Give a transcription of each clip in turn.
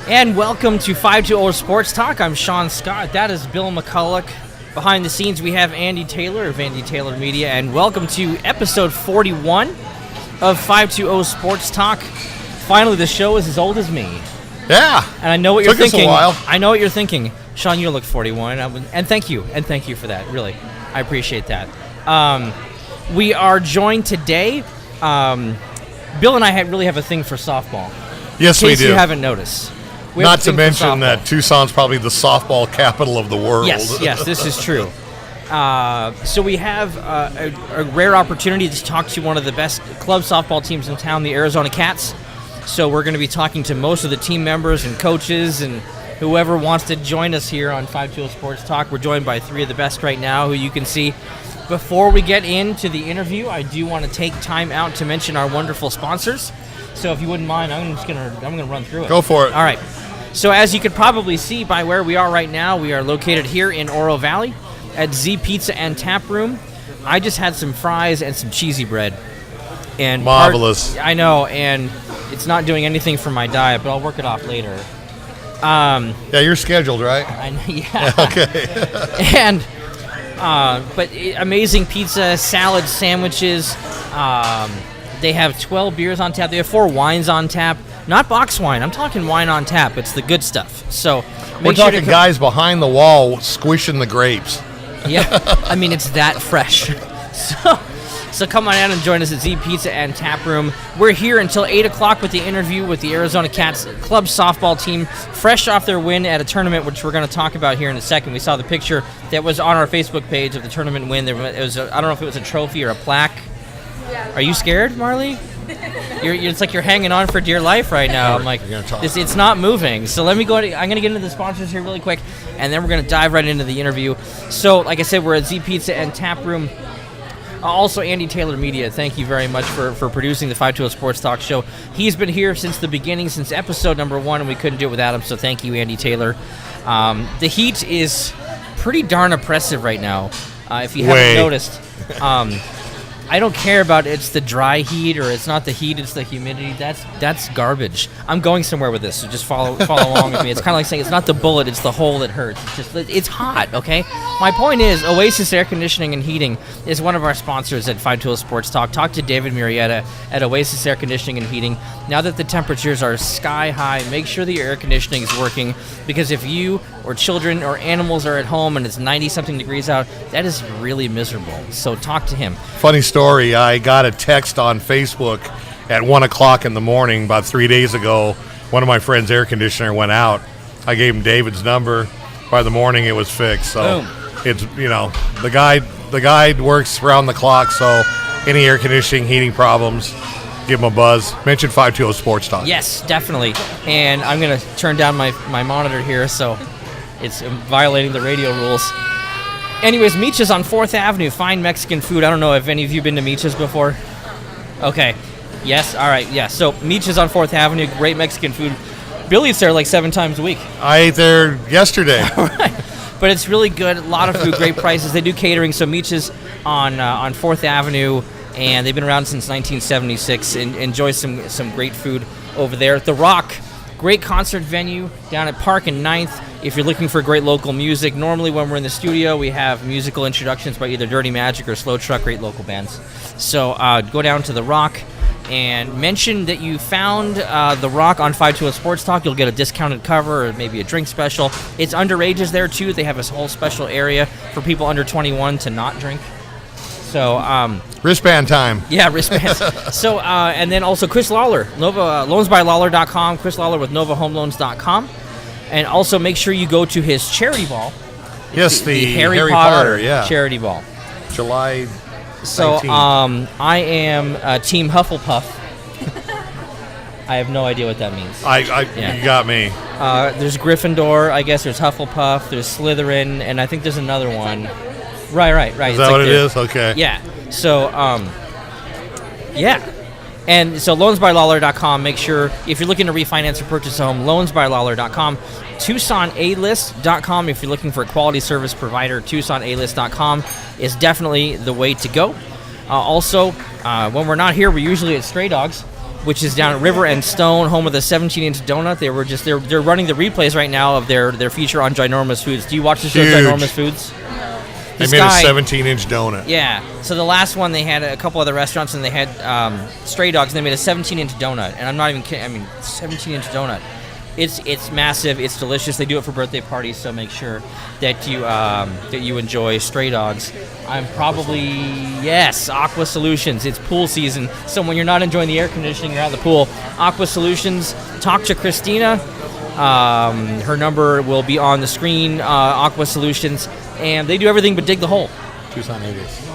And welcome to 520 Sports Talk. I'm Sean Scott. That is Bill McCulloch. Behind the scenes, we have Andy Taylor of Andy Taylor Media. And welcome to episode 41 of 520 Sports Talk. Finally, the show is as old as me. Yeah. And I know what you're thinking. Took us a while. I know what you're thinking. Sean, you look 41. And thank you. And thank you for that. Really. I appreciate that. We are joined today. Bill and I really have a thing for softball. Yes, we do. In case you haven't noticed. Not to mention that Tucson's probably the softball capital of the world. Yes, this is true. So we have a rare opportunity to talk to one of the best club softball teams in town, the Arizona Cats. So we're going to be talking to most of the team members and coaches and whoever wants to join us here on 520 Sports Talk. We're joined by three of the best right now who you can see. Before we get into the interview, I do want to take time out to mention our wonderful sponsors. So if you wouldn't mind, I'm going to run through it. Go for it. All right. So as you could probably see by where we are right now, we are located here in Oro Valley at Z Pizza and Tap Room. I just had some fries and some cheesy bread. And marvelous. I know, and it's not doing anything for my diet, but I'll work it off later. Yeah, you're scheduled, right? Yeah. Okay. And but amazing pizza, salad, sandwiches. They have 12 beers on tap. They have 4 wines on tap. Not box wine. I'm talking wine on tap. It's the good stuff. So we're talking guys behind the wall squishing the grapes. Yeah. I mean, it's that fresh. So come on out and join us at Z Pizza and Tap Room. We're here until 8 o'clock with the interview with the Arizona Cats club softball team, fresh off their win at a tournament, which we're going to talk about here in a second. We saw the picture that was on our Facebook page of the tournament win. It was I don't know if it was a trophy or a plaque. Are you scared, Marley? It's like you're hanging on for dear life right now. I'm like, it's not moving. So let me go. I'm going to get into the sponsors here really quick, and then we're going to dive right into the interview. So, like I said, we're at Z Pizza and Tap Room. Also, Andy Taylor Media, thank you very much for producing the 520 Sports Talk Show. He's been here since the beginning, since episode number 1, and we couldn't do it without him, so thank you, Andy Taylor. The heat is pretty darn oppressive right now, if you haven't noticed. I don't care about it's the dry heat or it's not the heat, it's the humidity. That's garbage. I'm going somewhere with this, so just follow along with me. It's kind of like saying it's not the bullet, it's the hole that hurts. It's hot, okay? My point is, Oasis Air Conditioning and Heating is one of our sponsors at 520 Sports Talk. Talk to David Murrieta at Oasis Air Conditioning and Heating. Now that the temperatures are sky high, make sure the air conditioning is working, because if you or children or animals are at home and it's 90-something degrees out, that is really miserable. So talk to him. Funny story, I got a text on Facebook at 1 o'clock in the morning about 3 days ago. One of my friend's air conditioner went out. I gave him David's number. By the morning, it was fixed. So it's, the guy works around the clock, so any air conditioning, heating problems, give him a buzz. Mention 520 Sports Talk. Yes, definitely. And I'm going to turn down my monitor here, so it's violating the radio rules. Anyways, Michas on 4th Avenue, fine Mexican food. I don't know if any of you been to Michas before. Okay. Yes, all right, yeah. So Michas on 4th Avenue, great Mexican food. Bill eats there like 7 times a week. I ate there yesterday. All right. But it's really good, a lot of food, great prices. They do catering, so Michas on 4th Avenue, and they've been around since 1976. Enjoy some great food over there. The Rock, great concert venue down at Park and 9th. If you're looking for great local music, normally when we're in the studio, we have musical introductions by either Dirty Magic or Slow Truck, great local bands. So go down to The Rock and mention that you found The Rock on 520 Sports Talk. You'll get a discounted cover or maybe a drink special. It's underages there, too. They have a whole special area for people under 21 to not drink. So wristband time. Yeah, wristbands. So and then also Chris Lawler, loansbylawler.com, Chris Lawler with novahomeloans.com. And also make sure you go to his charity ball. Yes, the Harry Potter charity ball. July 19th. So I am Team Hufflepuff. I have no idea what that means. You got me. There's Gryffindor, I guess there's Hufflepuff, there's Slytherin, and I think there's another one. Right. Is that what it is? Okay. Yeah. So, yeah. And so loansbylawler.com, make sure, if you're looking to refinance or purchase a home, loansbylawler.com. TucsonAlist.com, if you're looking for a quality service provider, TucsonAlist.com is definitely the way to go. Also, when we're not here, we're usually at Stray Dogs. which is down at River and Stone, home of the 17-inch donut. They're running the replays right now of their feature on Ginormous Foods. Do you watch the show Huge. Ginormous Foods? They made a 17-inch donut. Yeah. So the last one, they had a couple other restaurants, and they had Stray Dogs, and they made a 17-inch donut. And I'm not even kidding. I mean, 17-inch donut. It's massive. It's delicious. They do it for birthday parties, so make sure that you enjoy Stray Dogs. I'm probably, yes, Aqua Solutions. It's pool season, so when you're not enjoying the air conditioning, you're out of the pool. Aqua Solutions. Talk to Christina. Her number will be on the screen. Aqua Solutions, and they do everything but dig the hole. Tucson A's.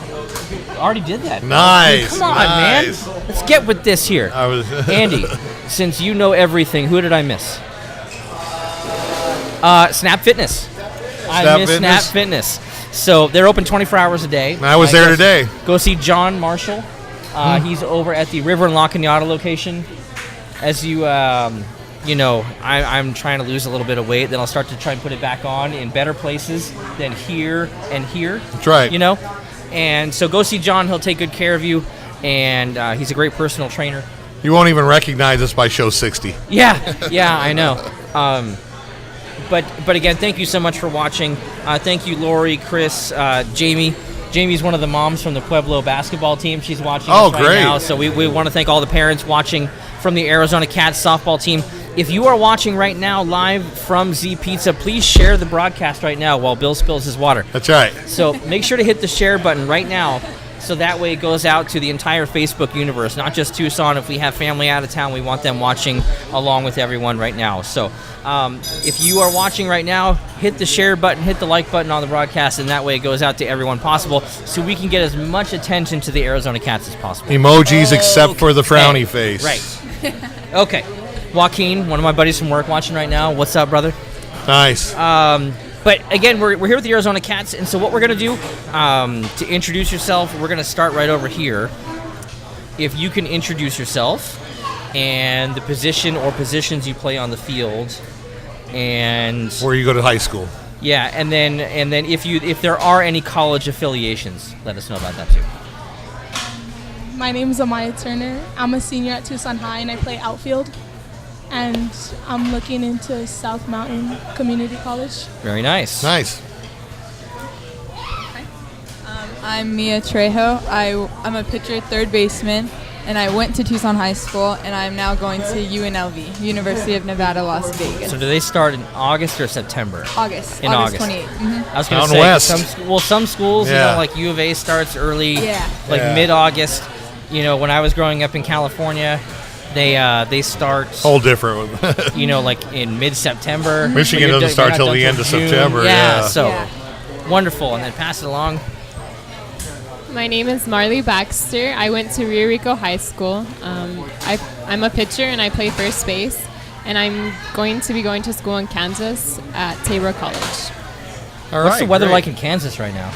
Already did that. Nice. Come on, nice. man. Let's get with this here. Andy, since you know everything, who did I miss? Snap Fitness. I miss Snap Fitness. So they're open 24 hours a day. I was there today. Go see John Marshall. He's over at the River and La Cañada location. As you know, I'm trying to lose a little bit of weight. Then I'll start to try and put it back on in better places than here and here. That's right. You know? And so go see John. He'll take good care of you. And he's a great personal trainer. You won't even recognize us by show 60. Yeah, I know. But again, thank you so much for watching. Thank you, Lori, Chris, Jamie. Jamie's one of the moms from the Pueblo basketball team. She's watching us right now. So we want to thank all the parents watching from the Arizona Cats softball team. If you are watching right now live from Z Pizza, please share the broadcast right now while Bill spills his water. That's right. So make sure to hit the share button right now, so that way it goes out to the entire Facebook universe, not just Tucson. If we have family out of town, we want them watching along with everyone right now. So if you are watching right now, hit the share button, hit the like button on the broadcast, and that way it goes out to everyone possible, so we can get as much attention to the Arizona Cats as possible. Emojis except for the frowny face. Right. Okay. Joaquin, one of my buddies from work, watching right now. What's up, brother? Nice. But again, we're here with the Arizona Cats, and so what we're going to do, to introduce yourself, we're going to start right over here. If you can introduce yourself and the position or positions you play on the field, and where you go to high school. Yeah, and then if there are any college affiliations, let us know about that too. My name is Amaya Turner. I'm a senior at Tucson High, and I play outfield. And I'm looking into South Mountain Community College. Very nice. Nice. I'm Mia Trejo. I'm a pitcher, third baseman, and I went to Tucson High School, and I'm now going to UNLV, University of Nevada, Las Vegas. So do they start in August or September? August. In August. 28th. Mm-hmm. I was going to say, some schools, like U of A starts early, mid-August. You know, when I was growing up in California, they start whole different, like in mid-September. Michigan doesn't start till the end of September. Wonderful, and then pass it along. My name is Marley Baxter. I went to Rio Rico High School. I'm a pitcher and I play first base, and I'm going to be going to school in Kansas at Tabor College. All right, what's the weather like in Kansas right now?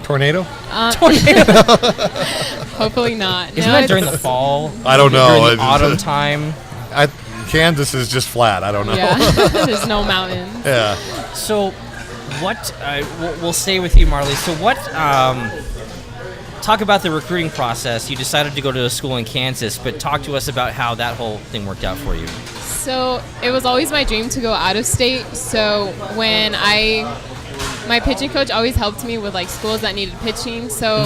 Tornado? Hopefully not. Isn't that during the fall? I don't know. During the autumn time? Kansas is just flat. I don't know. Yeah, there's no mountains. Yeah. So what, we'll stay with you, Marley. So what, talk about the recruiting process. You decided to go to a school in Kansas, but talk to us about how that whole thing worked out for you. So it was always my dream to go out of state. So when my pitching coach always helped me with like schools that needed pitching. So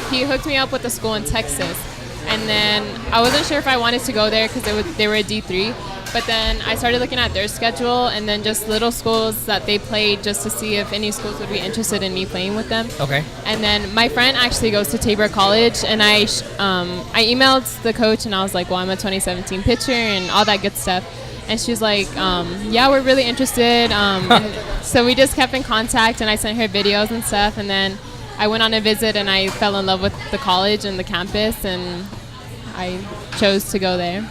he hooked me up with a school in Texas. And then I wasn't sure if I wanted to go there because they were a D3. But then I started looking at their schedule and then just little schools that they played just to see if any schools would be interested in me playing with them. Okay. And then my friend actually goes to Tabor College, and I emailed the coach and I was like, well, I'm a 2017 pitcher and all that good stuff. And she was like, yeah, we're really interested. And so we just kept in contact, and I sent her videos and stuff. And then I went on a visit, and I fell in love with the college and the campus, and I chose to go there.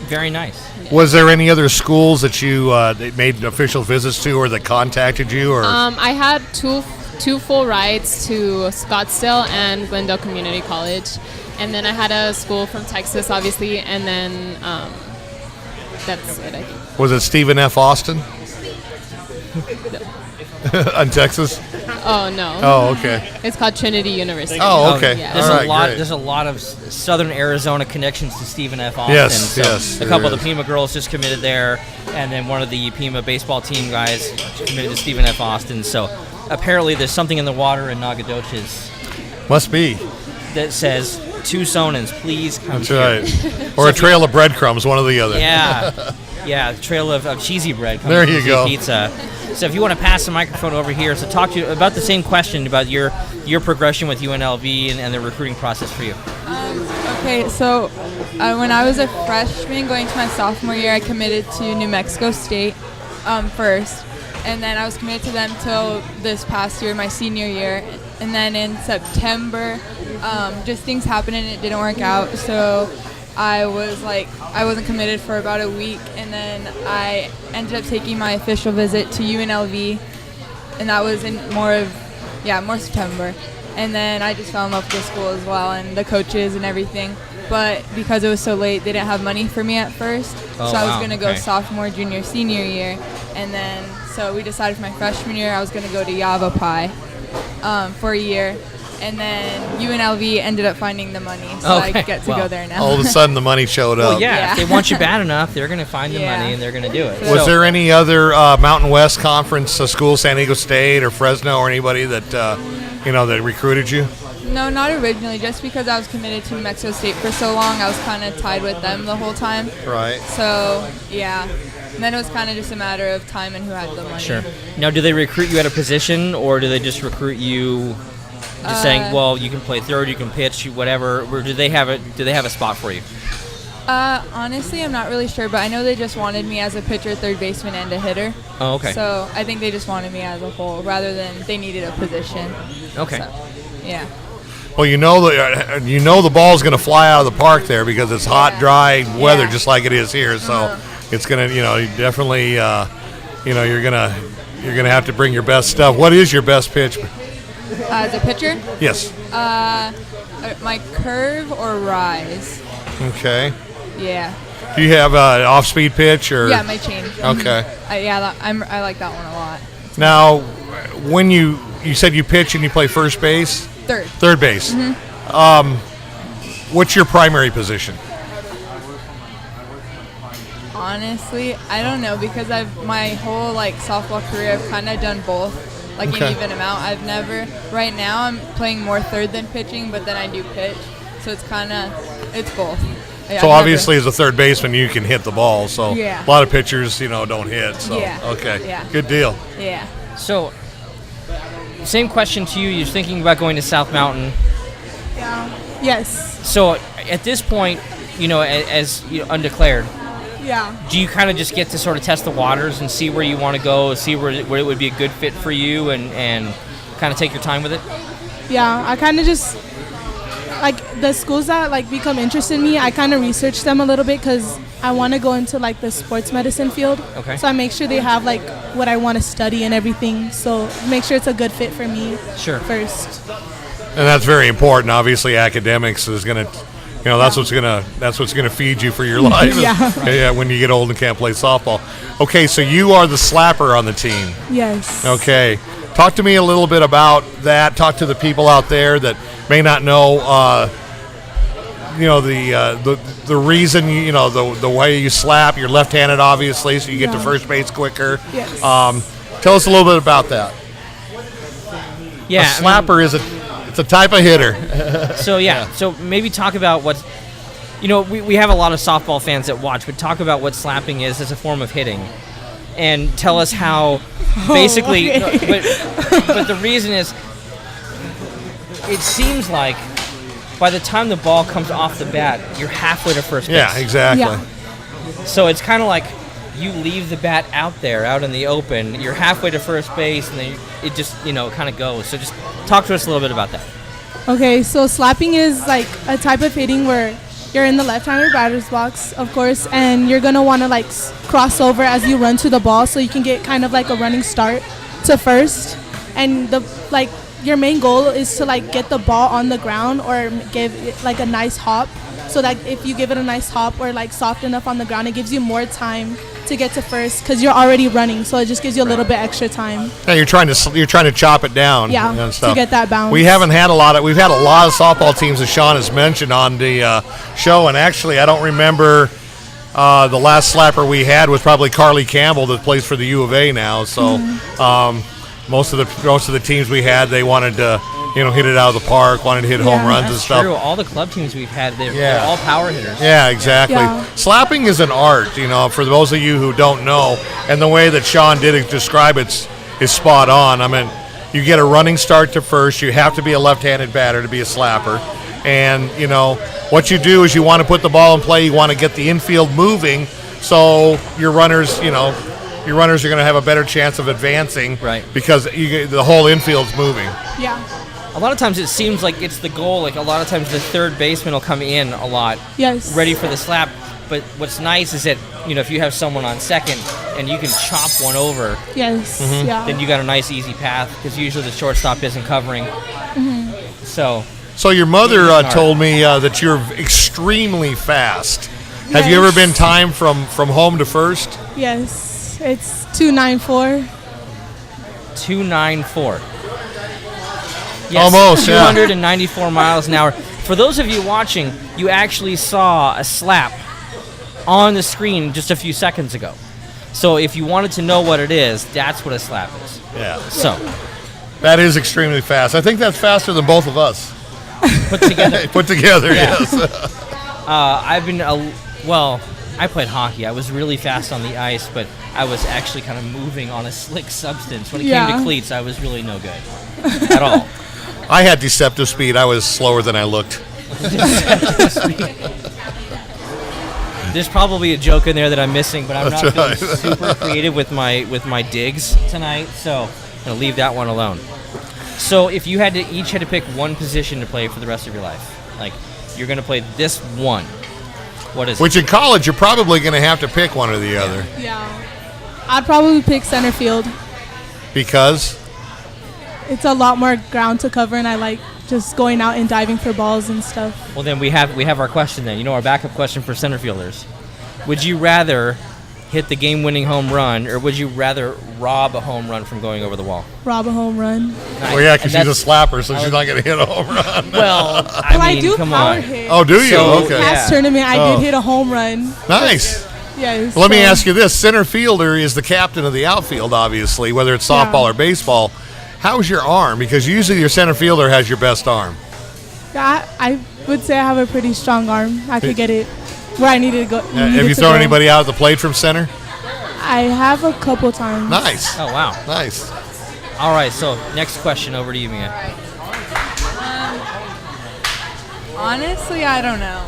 Very nice. Was there any other schools that you made official visits to, or that contacted you? Or I had two full rides to Scottsdale and Glendale Community College. And then I had a school from Texas, obviously, and then... that's it, I think. Was it Stephen F. Austin? In Texas? Oh no. Oh, okay. It's called Trinity University. Oh, okay. Yeah. There's All a right, lot. great. There's a lot of Southern Arizona connections to Stephen F. Austin. Yes, So yes, a couple there of the Pima girls just committed there, and then one of the Pima baseball team guys committed to Stephen F. Austin. So apparently, there's something in the water in Nacogdoches Must be. that says Tucsonans, please come That's here. right. Or a trail of breadcrumbs, one or the other. Yeah, yeah, trail of cheesy bread. Coming There from you Z go. Pizza. So if you want to pass the microphone over here, so talk to you about the same question about your progression with UNLV and the recruiting process for you. Okay, so when I was a freshman going to my sophomore year, I committed to New Mexico State first, and then I was committed to them till this past year, my senior year, and then in September, just things happened and it didn't work out, so I wasn't committed for about a week, and then I ended up taking my official visit to UNLV, and that was in more September. And then I just fell in love with the school as well and the coaches and everything. But because it was so late, they didn't have money for me at first. Oh, so I was wow. going to go Okay. sophomore, junior, senior year. And then so we decided for my freshman year I was going to go to Yavapai for a year. And then UNLV ended up finding the money, so I Okay. get to Wow. go there now. All of a sudden, the money showed up. Well, yeah, Yeah. if they want you bad enough, they're going to find the Yeah. money and they're going to do it. Was So- there any other Mountain West Conference school, San Diego State or Fresno, or anybody that that recruited you? No, not originally. Just because I was committed to New Mexico State for so long, I was kind of tied with them the whole time. Right. So, yeah. And then it was kind of just a matter of time and who had the money. Sure. Now, do they recruit you at a position, or do they just recruit you, just saying, well, you can play third, you can pitch, whatever? Or do they have a spot for you? Honestly, I'm not really sure, but I know they just wanted me as a pitcher, third baseman, and a hitter. Oh, okay. So I think they just wanted me as a whole rather than they needed a position. Okay. So, yeah. Well, the ball's going to fly out of the park there because it's hot, dry weather, Yeah. just like it is here. So it's going to, definitely, you're gonna have to bring your best stuff. What is your best pitch? As a pitcher, Yes. my curve or rise. Okay. Yeah. Do you have an off-speed pitch or? Yeah, my change. Okay. I like that one a lot. Now, when you said you pitch and you play first base, Third. third base. What's your primary position? Honestly, I don't know because my whole softball career I've kind of done both, Okay. an even amount. Right now I'm playing more third than pitching, but then I do pitch, so it's both. Yeah, So I've obviously, as a third baseman, you can hit the ball. So Yeah. a lot of pitchers, don't hit. So Yeah. okay, Yeah. good deal. Yeah. So, same question to you. You're thinking about going to South Mountain. Yeah. Yes. So, at this point, as undeclared, Yeah. do you kind of just get to sort of test the waters and see where you want to go, see where it would be a good fit for you, and kind of take your time with it? Yeah. I kind of just the schools that become interested in me. I kind of research them a little bit because I want to go into the sports medicine field. Okay. So I make sure they have what I want to study and everything. So make sure it's a good fit for me. Sure. First. And that's very important. Obviously, academics is going to, that's what's gonna feed you for your life. Yeah. Yeah. When you get old and can't play softball. Okay, so you are the slapper on the team. Yes. Okay, talk to me a little bit about that. Talk to the people out there that may not know, the reason the way you slap. You're left-handed, obviously, so you get to Yeah. first base quicker. Yes. Tell us a little bit about that. Yeah. A slapper is it's a type of hitter. So maybe talk about what, we have a lot of softball fans that watch, but talk about what slapping is as a form of hitting, and tell us how, basically. okay. But the reason is, it seems like by the time the ball comes off the bat, you're halfway to first base. Yeah, exactly. Yeah. So it's kind of like you leave the bat out there, out in the open. You're halfway to first base, and then it just, kind of goes. So just talk to us a little bit about that. Okay, so slapping is a type of hitting where you're in the left-hander batter's box, of course, and you're gonna want to cross over as you run to the ball, so you can get kind of a running start to first. And your main goal is to get the ball on the ground or give it a nice hop. So that if you give it a nice hop or soft enough on the ground, it gives you more time to get to first because you're already running, so it just gives you a little bit extra time. Yeah, you're trying to chop it down. Yeah, and to stuff. get that bounce. We've had a lot of softball teams, as Sean has mentioned on the show, and actually I don't remember the last slapper we had was probably Carly Campbell that plays for the U of A now. So most of the teams we had, they wanted to hit it out of the park, wanted to hit home runs and stuff. True. All the club teams we've had, they're all power hitters. Yeah, exactly. Yeah. Slapping is an art, for those of you who don't know, and the way that Sean did describe it is spot on. I mean, you get a running start to first. You have to be a left-handed batter to be a slapper. And, what you do is you want to put the ball in play. You want to get the infield moving so your runners, are going to have a better chance of advancing. Right. Because the whole infield's moving. Yeah. A lot of times it seems like it's the goal. Like a lot of times the third baseman will come in a lot, Yes. ready for the slap. But what's nice is that if you have someone on second and you can chop one over, Yes. Mm-hmm. Yeah. then you got a nice easy path because usually the shortstop isn't covering. So your mother told me that you're extremely fast. Have you ever been timed from home to first? Yes. It's 294. 294. Yes, Almost, yeah. 294 miles an hour. For those of you watching, you actually saw a slap on the screen just a few seconds ago. So if you wanted to know what it is, that's what a slap is. Yeah. So That is extremely fast. I think that's faster than both of us. put together. Put together, Yeah. yes. I've been, I played hockey. I was really fast on the ice, but I was actually kind of moving on a slick substance. When it came to cleats, I was really no good at all. I had deceptive speed. I was slower than I looked. There's probably a joke in there that I'm missing, but I'm That's not feeling right. super creative with my digs tonight, so I'm gonna leave that one alone. So if you each had to pick one position to play for the rest of your life, like you're gonna play this one, what is Which in college, you're probably going to have to pick one or the other. Yeah. I'd probably pick center field. Because? It's a lot more ground to cover, and I like just going out and diving for balls and stuff. Well, then we have our question then. Our backup question for center fielders. Would you rather hit the game-winning home run, or would you rather rob a home run from going over the wall? Rob a home run. Well, yeah, because she's a slapper, so she's not going to hit a home run. Well, But I do come power on. hit. Oh, do you? So- Okay. Last tournament, I did hit a home run. Nice. Yes. Let me ask you this. Center fielder is the captain of the outfield, obviously, whether it's softball or baseball. How's your arm? Because usually your center fielder has your best arm. I would say I have a pretty strong arm. I could get it where I needed to go. Have you thrown anybody out at the plate from center? I have a couple times. Nice. Oh, wow. Nice. All right, so next question over to you, Mia. Honestly, I don't know.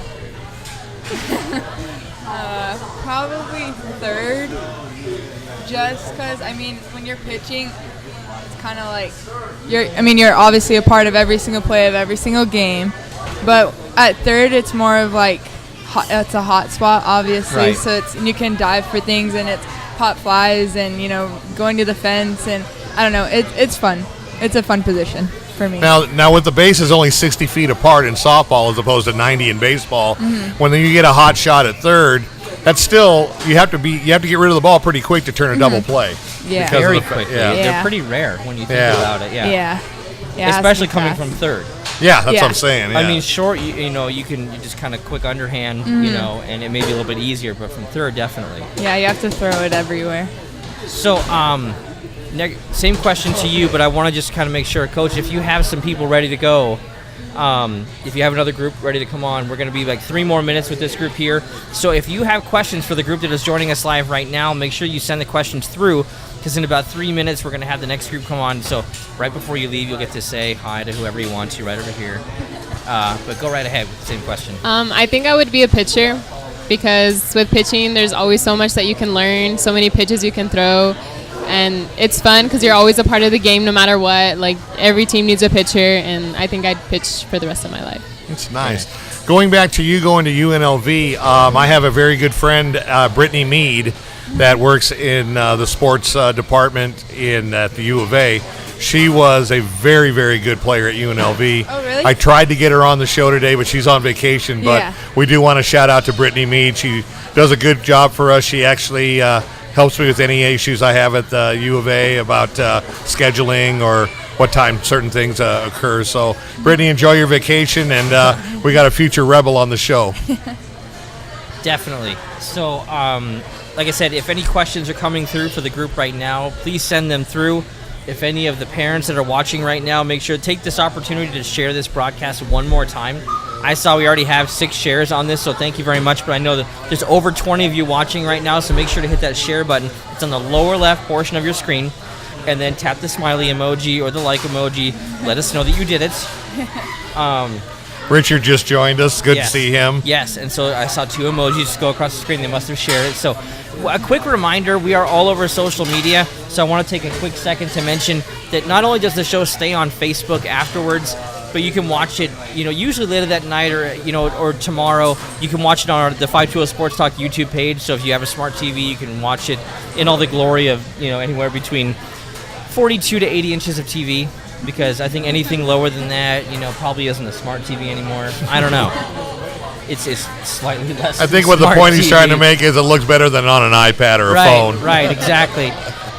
Probably third. Just because, when you're pitching, it's kind of like you're obviously a part of every single play of every single game, but at third, it's more of like it's a hot spot, obviously. Right. So you can dive for things, and it's pop flies, and going to the fence, and I don't know. It's fun. It's a fun position for me. Now with the bases only 60 feet apart in softball as opposed to 90 in baseball, when you get a hot shot at third, that's still you have to get rid of the ball pretty quick to turn a double play. Yeah. because of Very the quickly. Yeah. They're pretty rare when you think Yeah. about it. Yeah. It has to Especially be coming fast. from third. Yeah, that's Yeah. what I'm saying. Yeah. I mean, short, you can just kind of quick underhand, and it may be a little bit easier, but from third, definitely. Yeah, you have to throw it everywhere. So, same question to you, but I want to just kind of make sure, Coach, if you have some people ready to go, if you have another group ready to come on, we're going to be like 3 more minutes with this group here. So if you have questions for the group that is joining us live right now, make sure you send the questions through, because in about 3 minutes, we're going to have the next group come on. So right before you leave, you'll get to say hi to whoever you want to right over here. But go right ahead with the same question. I think I would be a pitcher, because with pitching, there's always so much that you can learn, so many pitches you can throw, and it's fun because you're always a part of the game no matter what. Like, every team needs a pitcher, and I think I'd pitch for the rest of my life. It's nice. Going back to you going to UNLV, I have a very good friend, Brittany Mead, that works in the sports department at the U of A. She was a very, very good player at UNLV. Oh, really? I tried to get her on the show today, but she's on vacation. But Yeah. we do want to shout out to Brittany Mead. She does a good job for us. She actually helps me with any issues I have at the U of A about scheduling or what time certain things occur. So, Brittany, enjoy your vacation, and we got a future Rebel on the show. Definitely. So, like I said, if any questions are coming through for the group right now, please send them through. If any of the parents that are watching right now, make sure to take this opportunity to share this broadcast one more time. I saw we already have 6 shares on this, so thank you very much. But I know that there's over 20 of you watching right now, so make sure to hit that share button. It's on the lower left portion of your screen. And then tap the smiley emoji or the like emoji. Let us know that you did it. Richard just joined us. Good Yes. to see him. Yes, and so I saw 2 emojis go across the screen. They must have shared it. So a quick reminder, we are all over social media. So I want to take a quick second to mention that not only does the show stay on Facebook afterwards, but you can watch it, usually later that night or tomorrow. You can watch it on the 520 Sports Talk YouTube page. So if you have a smart TV, you can watch it in all the glory of, anywhere between 42 to 80 inches of TV, because I think anything lower than that, probably isn't a smart TV anymore. I don't know. It's slightly less. I think than what the smart point he's TV. trying to make is it looks better than on an iPad or a phone. Right, exactly.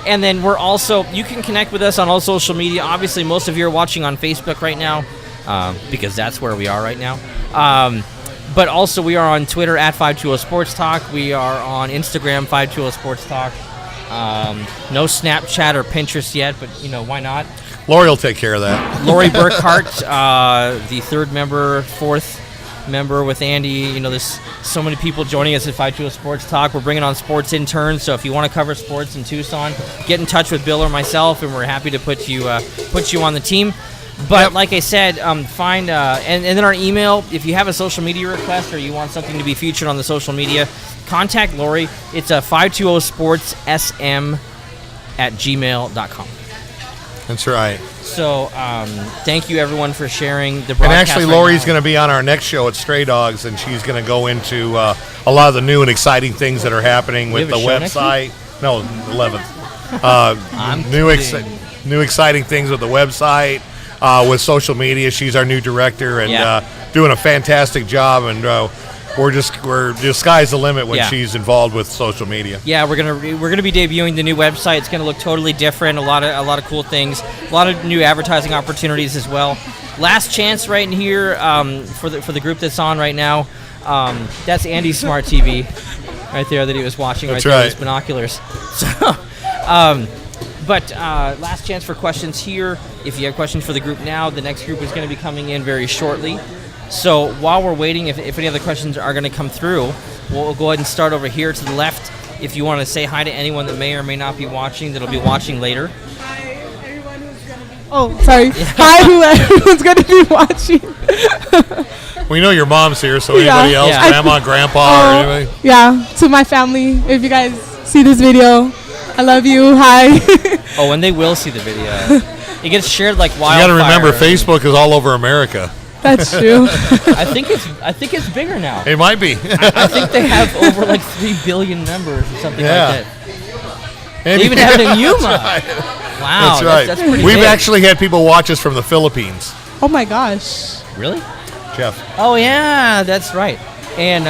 And then you can connect with us on all social media. Obviously, most of you are watching on Facebook right now, because that's where we are right now. But also, we are on Twitter at 520 Sports Talk. We are on Instagram, 520 Sports Talk. No Snapchat or Pinterest yet, but why not? Lori will take care of that. Lori Burkhart, the 3rd member, 4th member with Andy. There's so many people joining us at 520 Sports Talk. We're bringing on sports interns, so if you want to cover sports in Tucson, get in touch with Bill or myself, and we're happy to put you on the team. But like I said, find and then our email. If you have a social media request or you want something to be featured on the social media, contact Lori. It's 520sportssm@gmail.com. That's right. So thank you everyone for sharing the broadcast. And actually, Lori's going to be on our next show at Stray Dogs, and she's going to go into a lot of the new and exciting things that are happening with the website. No, 11th. New exciting things with the website, with social media. She's our new director and doing a fantastic job. And we're just sky's the limit when she's involved with social media. Yeah, we're gonna be debuting the new website. It's gonna look totally different. A lot of cool things. A lot of new advertising opportunities as well. Last chance right in here for the group that's on right now. That's Andy's smart TV right there that he was watching there with his binoculars. So, but last chance for questions here. If you have questions for the group now, the next group is going to be coming in very shortly. So while we're waiting, if any other questions are going to come through, we'll go ahead and start over here to the left. If you want to say hi to anyone that may or may not be watching, that'll be watching later. Hi, everyone who's going to be... Oh, sorry. Hi, whoever's going to be watching. We know your mom's here, so anybody else, grandma, grandpa, or anybody? Yeah, to my family, if you guys see this video, I love you. Hi. Oh, and they will see the video. It gets shared like wildfire. You got to remember, Facebook is all over America. That's true. I think it's bigger now. It might be. I think they have over like 3 billion members or something like that. Maybe. They even have it in Yuma. Right. Wow, that's right. That's pretty We've big. actually had people watch us from the Philippines. Oh my gosh. Really? Jeff. Oh yeah, that's right. And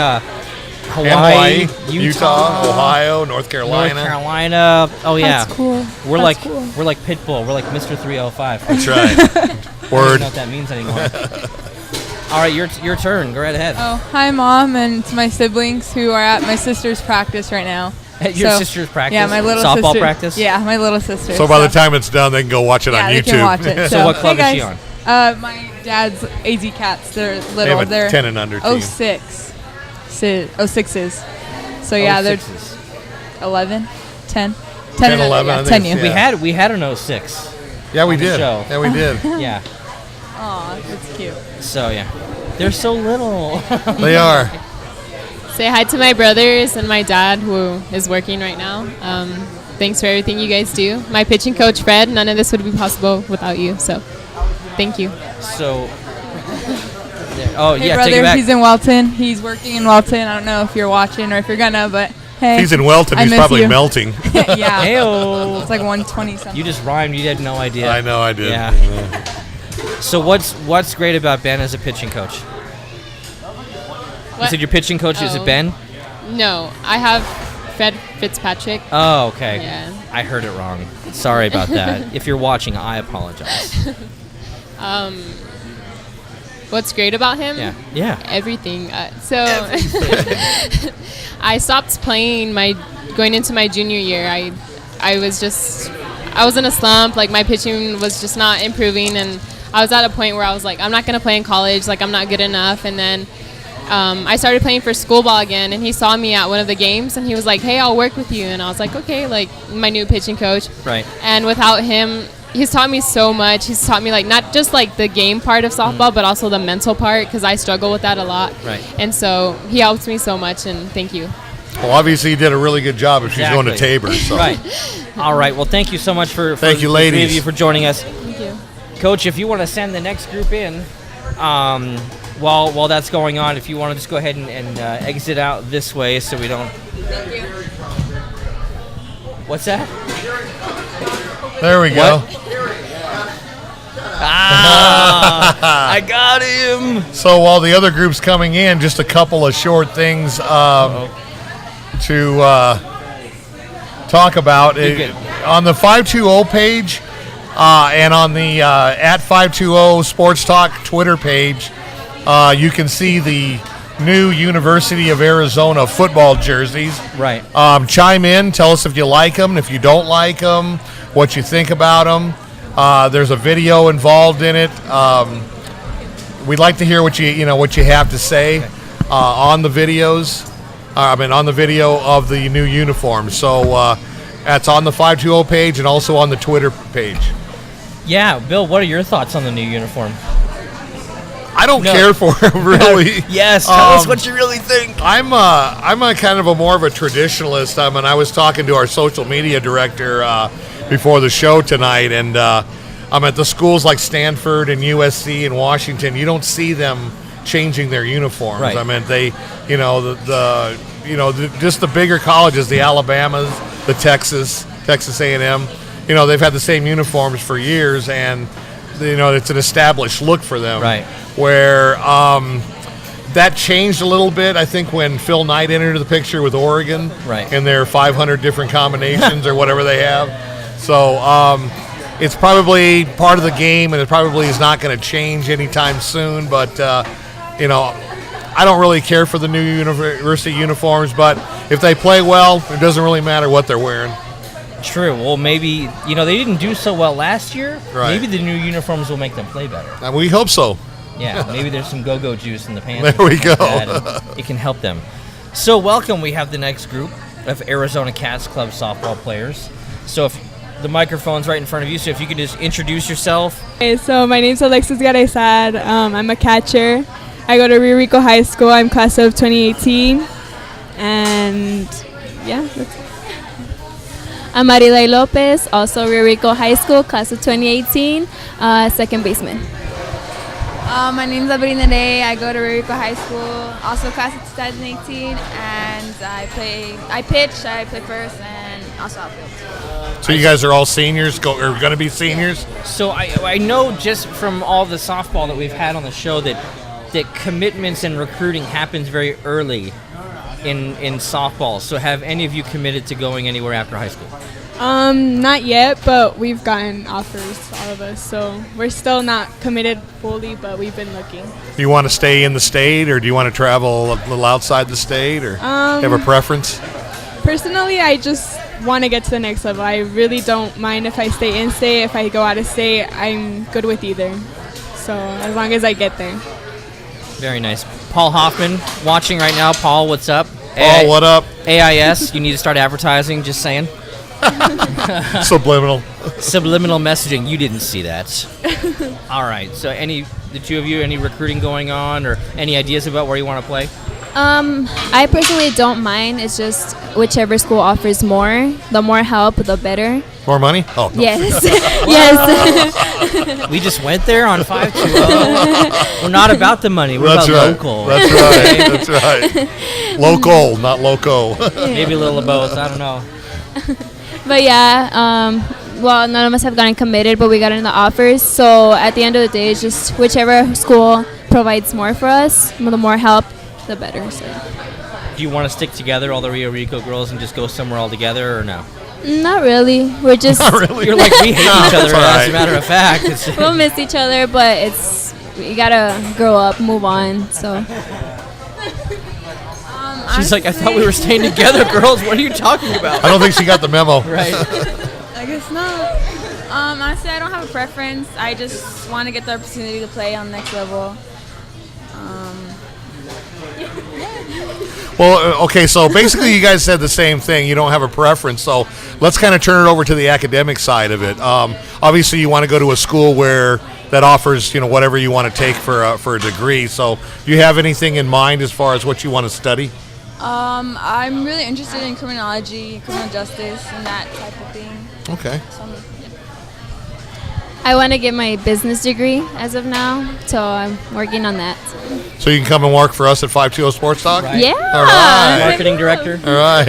Hawaii, Utah, Ohio, North Carolina. Oh yeah. That's cool. We're like Pitbull. We're like Mr. 305. That's right. I don't know what that means anymore. All right, your turn. Go right ahead. Oh, hi, Mom, and to my siblings who are at my sister's practice right now. At your sister's practice? Yeah, my little softball sister. practice? Yeah, my little sister. So by the time it's done, they can go watch it on YouTube. Yeah, they can watch it. So what club is she on? My dad's AZ Cats. They're little. They have a They're 10 and under team. 06s. So yeah, they're 11, 10. 10, 11, yeah, I think 10 it's- you. We had an 06. Yeah, we on the did. show. Yeah, we did. Yeah. Aw, that's cute. So yeah, they're so little. They are. Say hi to my brothers and my dad who is working right now. Thanks for everything you guys do. My pitching coach, Fred, none of this would be possible without you. So thank you. So, Hey, take it brother, back. he's in Welton. He's working in Welton. I don't know if you're watching or if you're gonna, but hey. He's in Welton. I He's miss probably you. melting. Yeah. Heyo. It's like 120 something. You just rhymed. You had no idea. I know I did. Yeah. So what's great about Ben as a pitching coach? You What? said your pitching coach is it Ben? No, I have Fred Fitzpatrick. Oh, okay. Yeah. I heard it wrong. Sorry about that. If you're watching, I apologize. What's great about him? Yeah. Everything. I stopped playing going into my junior year. I was in a slump. Like, my pitching was just not improving, and I was at a point where I was like, I'm not going to play in college. Like, I'm not good enough. And then I started playing for school ball again, and he saw me at one of the games, and he was like, hey, I'll work with you. And I was like, okay, like, my new pitching coach. Right. And without him, he's taught me so much. He's taught me, like, not just, like, the game part of softball, but also the mental part, because I struggle with that a lot. Right. And so he helped me so much, and thank you. Well, obviously, you did a really good job if she's going to Tabor. So. Right. All right. Well, thank you so much for thank you, the ladies. three of you for joining us. Thank you. Coach, if you want to send the next group in, while that's going on, if you want to just go ahead and exit out this way so we don't. Thank you. What's that? There we go. I got him. So while the other group's coming in, just a couple of short things to talk about. On the 520 page and on the at 520 Sports Talk Twitter page, you can see the new University of Arizona football jerseys. Right. Chime in. Tell us if you like them, if you don't like them, what you think about them. There's a video involved in it. We'd like to hear what you have to say on the videos. On the video of the new uniform. So that's on the 520 page and also on the Twitter page. Yeah, Bill, what are your thoughts on the new uniform? I don't care for it, really. Yes, tell us what you really think. I'm a kind of a more of a traditionalist. I was talking to our social media director before the show tonight, and I'm at the schools like Stanford and USC and Washington. You don't see them changing their uniforms. Right. I mean, they, just the bigger colleges, the Alabamas, the Texas A&M. They've had the same uniforms for years, and it's an established look for them. Right. Where that changed a little bit, I think, when Phil Knight entered the picture with Oregon. Right. And their 500 different combinations or whatever they have. So it's probably part of the game, and it probably is not going to change anytime soon. But, I don't really care for the new university uniforms. But if they play well, it doesn't really matter what they're wearing. True. Well, maybe, they didn't do so well last year. Right. Maybe the new uniforms will make them play better. And we hope so. Yeah, maybe there's some go-go juice in the pants. There we go. It can help them. So welcome, we have the next group of Arizona Cats Club softball players. So if the microphone's right in front of you, so if you could just introduce yourself. Okay, so my name's Alexis Garezad. I'm a catcher. I go to Rio Rico High School. I'm class of 2018. And yeah, that's it. I'm Marilay Lopez, also Rio Rico High School, class of 2018, second baseman. My name's Sabrina Day. I go to Rio Rico High School, also class of 2018, and I pitch, I play first, and also outfield. So you guys are all seniors, are going to be seniors? So I know just from all the softball that we've had on the show that commitments and recruiting happens very early in softball. So have any of you committed to going anywhere after high school? Not yet, but we've gotten offers, all of us. So we're still not committed fully, but we've been looking. Do you want to stay in the state, or do you want to travel a little outside the state, or have a preference? Personally, I just want to get to the next level. I really don't mind if I stay in state. If I go out of state, I'm good with either. So as long as I get there. Very nice. Paul Hoffman watching right now. Paul, what's up? Paul, what up? AIS, you need to start advertising, just saying. Subliminal messaging. You didn't see that. All right. So the two of you, any recruiting going on, or any ideas about where you want to play? I personally don't mind. It's just whichever school offers more. The more help, the better. More money? Oh, no. Yes. Yes. We just went there on 520. We're not about the money. We're about local. That's right. That's right. Local, not loco. Maybe a little of both. I don't know. But yeah, none of us have gotten committed, but we got in the offers. So at the end of the day, it's just whichever school provides more for us, the more help, the better. So. Do you want to stick together, all the Rio Rico girls, and just go somewhere all together, or no? Not really. We're just Not really. You're like, we hate each other, That's all as right. a matter of fact. It's, we'll miss each other, but you gotta grow up, move on. So she's like, I thought we were staying together, girls. What are you talking about? I don't think she got the memo. Right. I guess not. Honestly, I don't have a preference. I just want to get the opportunity to play on the next level. Well, okay, so basically you guys said the same thing. You don't have a preference. So let's kind of turn it over to the academic side of it. Obviously, you want to go to a school where that offers, whatever you want to take for a degree. So do you have anything in mind as far as what you want to study? I'm really interested in criminology, criminal justice, and that type of thing. Okay. I want to get my business degree as of now, so I'm working on that. So you can come and work for us at 520 Sports Talk? Right. Yeah. All right. Marketing director. All right.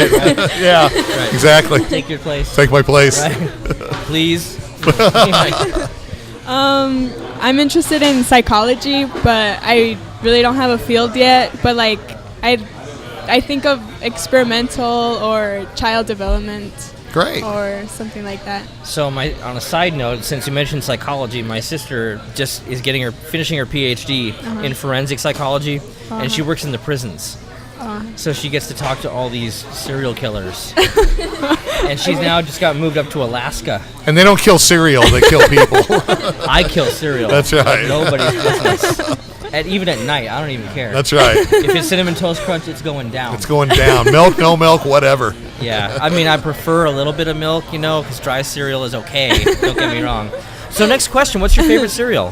Yeah, exactly. Take your place. Take my place. Right. Please. I'm interested in psychology, but I really don't have a field yet. But like, I think of experimental or child development. Great. Or something like that. So on a side note, since you mentioned psychology, my sister just is finishing her PhD in forensic psychology, and she works in the prisons. So she gets to talk to all these serial killers. And she's now just got moved up to Alaska. And they don't kill cereal, they kill people. I kill cereal. That's right. Nobody's business. Even at night, I don't even care. That's right. If it's Cinnamon Toast Crunch, it's going down. It's going down. Milk, no milk, whatever. Yeah, I mean, I prefer a little bit of milk, because dry cereal is okay. Don't get me wrong. So next question, what's your favorite cereal?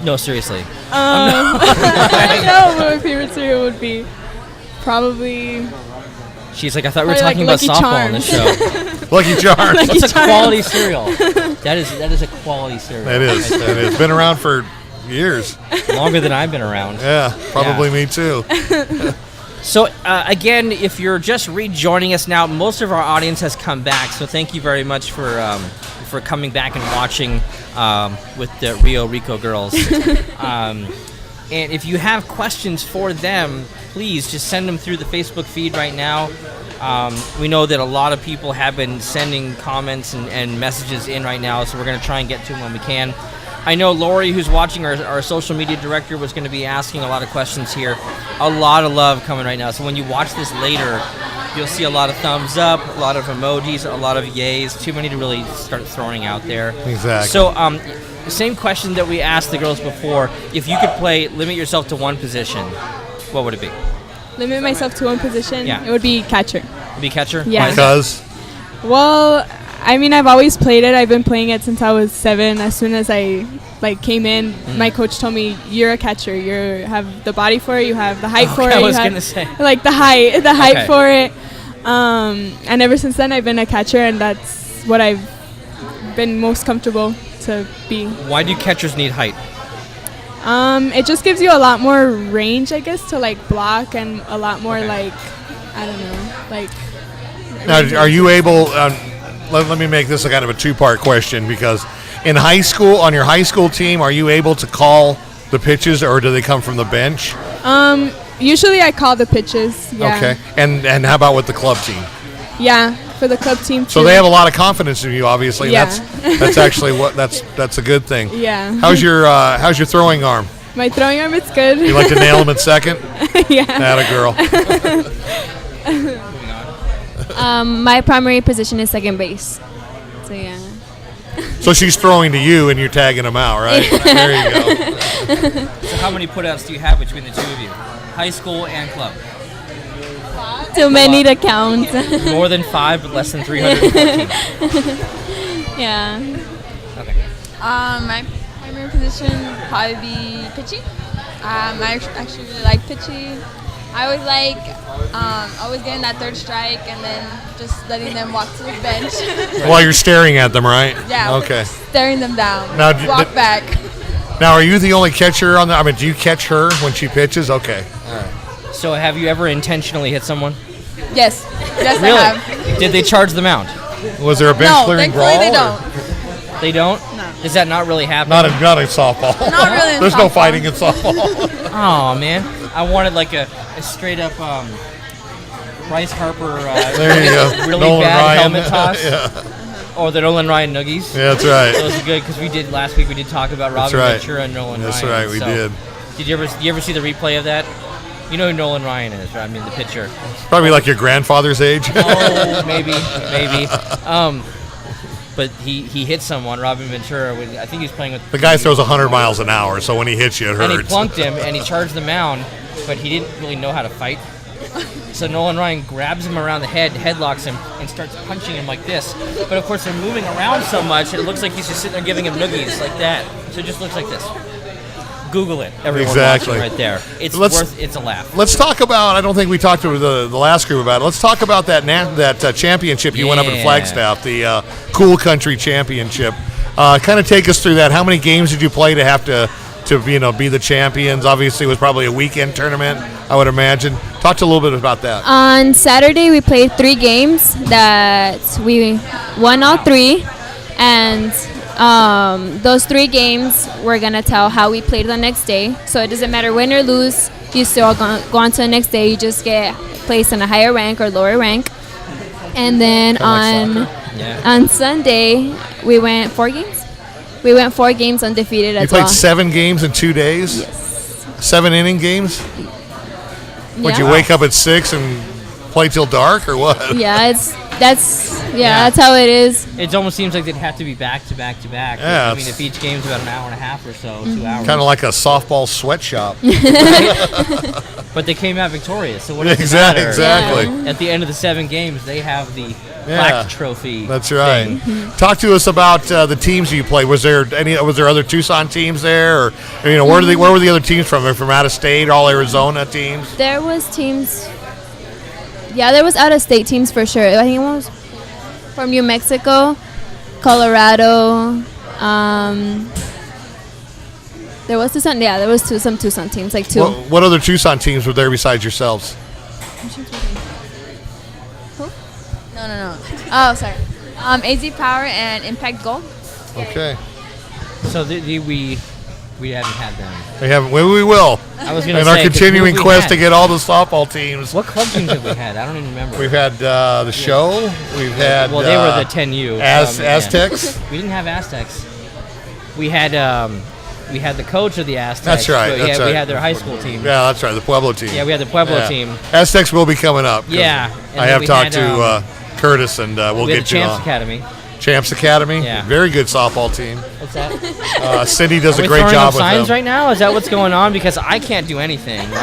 No, seriously. I don't know what my favorite cereal would be. Probably. She's like, I thought we were Probably talking like about softball Lucky on this show. Lucky Charms. What's a quality cereal? That is a quality cereal. It is. Right there. It is. Been around for years. Longer than I've been around. Yeah, probably me too. So, again, if you're just rejoining us now, most of our audience has come back. So thank you very much for coming back and watching with the Rio Rico girls. And if you have questions for them, please just send them through the Facebook feed right now. We know that a lot of people have been sending comments and messages in right now, so we're going to try and get to them when we can. I know Lori, who's watching, our social media director, was going to be asking a lot of questions here. A lot of love coming right now. So when you watch this later, you'll see a lot of thumbs up, a lot of emojis, a lot of yays. Too many to really start throwing out there. Exactly. So the same question that we asked the girls before. If you could limit yourself to one position, what would it be? Limit myself to one position? Yeah. It would be catcher. Be catcher? Yeah. Why is that? Because Well, I mean, I've always played it. I've been playing it since I was 7. As soon as I came in, my coach told me, "You're a catcher. You have the body for it. You have the height for it. I you was have, gonna say. like the height Okay. for it." And ever since then, I've been a catcher, and that's what I've been most comfortable to be. Why do catchers need height? It just gives you a lot more range, I guess, to block, and a lot more I don't know, now, are you able? Let me make this a kind of a two-part question, because in high school, on your high school team, are you able to call the pitches, or do they come from the bench? Usually I call the pitches. Yeah. Okay. And how about with the club team? Yeah, for the club team too. So they have a lot of confidence in you, obviously. Yeah. That's actually that's a good thing. Yeah. How's your throwing arm? My throwing arm, it's good. You like to nail them at second? Yeah. Atta girl. My primary position is second base. So yeah. So she's throwing to you and you're tagging them out, right? There you go. So how many putouts do you have between the two of you? High school and club? Too many to count. More than 5, but less than 314. Yeah. Okay. My primary position would probably be pitching. I actually really like pitching. I always always getting that third strike and then just letting them walk to the bench. While you're staring at them, right? Yeah. Okay. Staring them down. Now, walk back. Now, are you the only catcher on the? I mean, do you catch her when she pitches? Okay. All right. So have you ever intentionally hit someone? Yes. Yes, Really? I have. Did they charge the mound? Was there a bench No, clearing thankfully brawl? they or- don't. They don't? No. Does that not really happen? Not in softball. Not really in There's no softball. fighting in softball. Oh man, I wanted like a straight up Bryce Harper. There you go. Really Nolan bad Ryan. helmet toss. Yeah. Or the Nolan Ryan Noogies. Yeah, that's right. Those are good because we did last week. We did talk about Robin right. Ventura and Nolan That's Ryan. right, we did. Did you ever see the replay of that? You know who Nolan Ryan is, right? I mean, the pitcher. Probably like your grandfather's age. Oh, maybe. But he hit someone, Robin Ventura. I think he was playing with The guy throws 100 miles an hour, so when he hits you, it and he hurts. plunked him, and he charged the mound, but he didn't really know how to fight. So Nolan Ryan grabs him around the head, headlocks him, and starts punching him like this. But of course, they're moving around so much, and it looks like he's just sitting there giving him noogies like that. So it just looks like this. Google it, everyone Exactly. watching right there. It's it's a laugh. Let's talk about. I don't think we talked to the last group about it. Let's talk about that championship you went up in Yeah. Flagstaff, the Cool Country Championship. Kind of take us through that. How many games did you play to have to be the champions? Obviously, it was probably a weekend tournament, I would imagine. Talk to a little bit about that. On Saturday, we played 3 games that we won all 3, and those 3 games we're gonna tell how we played the next day. So it doesn't matter win or lose, you still go on to the next day. You just get placed in a higher rank or lower rank. And then on Sunday, we went 4 games. We went 4 games undefeated You as played well. 7 games in 2 days? Yes. 7 inning games? Would you Yeah. wake up at 6 and play till dark, or what? Yeah, that's how it is. It almost seems like they'd have to be back to back to back. Yeah, I mean, if each game's about an hour and a half or so, 2 hours. Kind of like a softball sweatshop. But they came out victorious. So what does it Exactly. matter? Exactly. At the end of the 7 games, they have the plaque trophy. That's right. thing. Talk to us about the teams you played. Was there other Tucson teams there, or where were the other teams from? They're from out of state, all Arizona teams. There was teams. Yeah, there was out-of-state teams for sure. I think it was from New Mexico, Colorado. There was Tucson. Yeah, there was some Tucson teams, like 2. What other Tucson teams were there besides yourselves? No. Oh, sorry. AZ Power and Impact Gold. Okay. So we haven't had them. We haven't. We will. I was going to In say, our 'cause continuing who we quest had? to get all the softball teams. What club teams have we had? I don't even remember. We've had the show. We've had. Well, they were the 10U. Aztecs. We didn't have Aztecs. We had the coach of the Aztecs. That's right. but That's We right. had their high school team. Yeah, that's right. The Pueblo team. Yeah, we had the Pueblo Yeah. team. Aztecs will be coming up. 'cause Yeah, and I then have we talked had, to Curtis, and we'll We had get the you Champs on. Academy. Champs Academy. Yeah. Very good softball team. What's that? Cindy does Are a we great throwing job up with signs them. right now? Is that what's going on? Because I can't do anything. My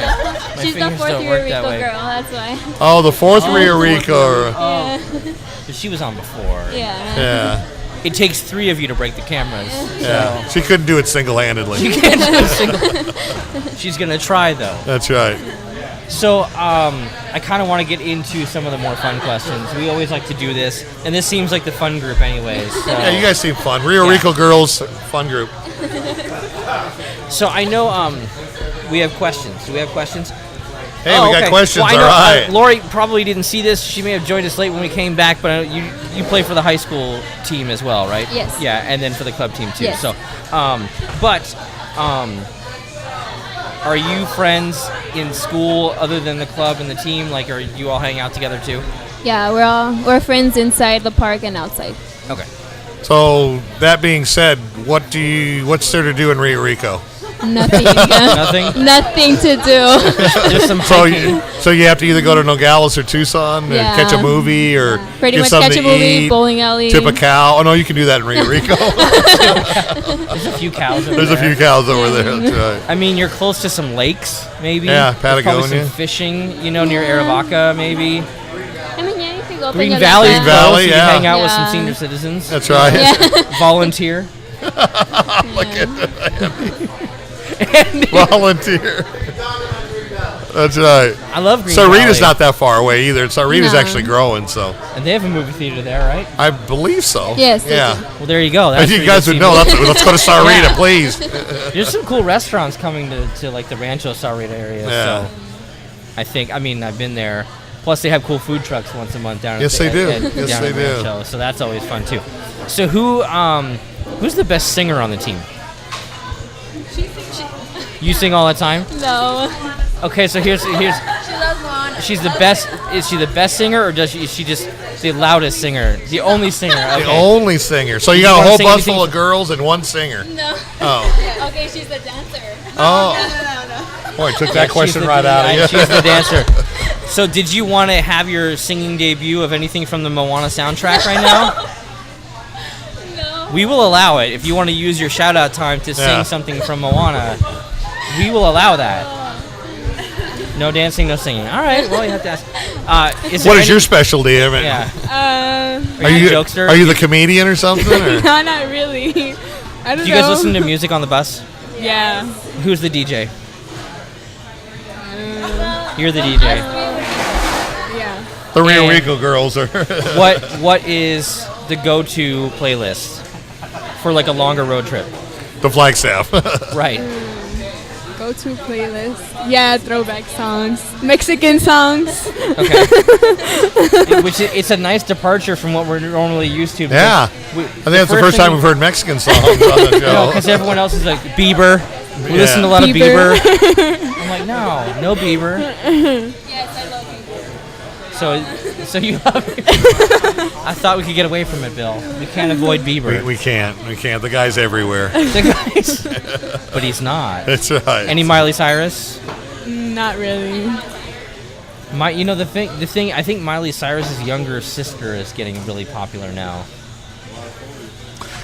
She's the fingers 4th don't year work that Rico way. girl. That's why. Oh, the fourth Rio Rico. Oh, but she was on before. Yeah. Yeah. It takes 3 of you to break the cameras. Yeah. She couldn't do it single-handedly. You can't do a single. She's gonna try though. That's right. So I kind of want to get into some of the more fun questions. We always like to do this, and this seems like the fun group, anyways. So, Yeah, you guys seem fun. Rio Rico girls, fun group. so I know we have questions. Do we have questions? Hey, we got okay. questions. Well, I All know, right. Lori probably didn't see this. She may have joined us late when we came back, but you play for the high school team as well, right? Yes. Yeah, and then for the club team too. Yes. So, are you friends in school other than the club and the team? Like, are you all hang out together too? Yeah, we're friends inside the park and outside. Okay. So that being said, what's there to do in Rio Rico? Nothing. Nothing? Nothing to do. Just some So hiking. you have to either go to Nogales or Tucson and Yeah. catch a movie or Pretty get much something catch a to movie, eat, bowling alley. tip a cow. Oh no, you can do that in Rio Rico. There's a few cows over There's a there. few cows over there. That's right. I mean, you're close to some lakes, maybe. Yeah, There's probably Patagonia. some fishing, near Aravaca, maybe. I mean, yeah, you can go. Green up Valley, and Green Valley, so you yeah. hang out with some Yeah. senior citizens. That's right. Yeah. Volunteer. Volunteer. That's right. I love Green Sarita's Valley. not that far away either. Sarita's No. actually growing, so And they have a movie theater there, right? I believe so. Yes, they Yeah. do. Well, there you go. If That's you where guys you'll would see know, the- let's go to Sarita, Yeah. please. There's some cool restaurants coming to like the Rancho Sarita area. Yeah. So I think, I've been there. Plus, they have cool food trucks once a month down. Yes, at they the, do. At, Yes, down they at do. Rancho, so that's always fun too. So who Who's the best singer on the team? You sing all the time? No. Okay, so here's She loves Moana. she's the best. Is she the best singer, or is she just the loudest singer? The only singer. Okay. The only singer. So you You got a wanna whole sing bus anything full of for- girls and one singer. No. Oh. Okay, she's the dancer. Oh. Boy, I took that She's question the- right out of you. She's the dancer. So did you want to have your singing debut of anything from the Moana soundtrack right now? No. We will allow it. If you want to use your shout-out time to Yeah. sing something from Moana, we will allow that. No dancing, no singing. All right, well, you have to ask. What is your specialty? I mean, Yeah. Are you you a jokester? Are you the comedian or something? Or? No, not really. I don't know. Do you guys listen to music on the bus? Yeah. Who's the DJ? You're the DJ. Yeah. The Rio And- Rico girls are. What is the go-to playlist for like a longer road trip? The Flagstaff. Right. Go-to playlist. Yeah, throwback songs. Mexican songs. Okay. It's a nice departure from what we're normally used to. Yeah. We, I think that's the first thing time we've heard Mexican songs on the show. because everyone else is like Bieber. We listen to a lot of Bieber. Bieber. I'm like, no Bieber. Yes, I love you. So you love it. I thought we could get away from it, Bill. We can't avoid Bieber. We can't. We can't. The guy's everywhere. The guys, but he's not. That's right. Any Miley Cyrus? Not really. The thing. I think Miley Cyrus's younger sister is getting really popular now.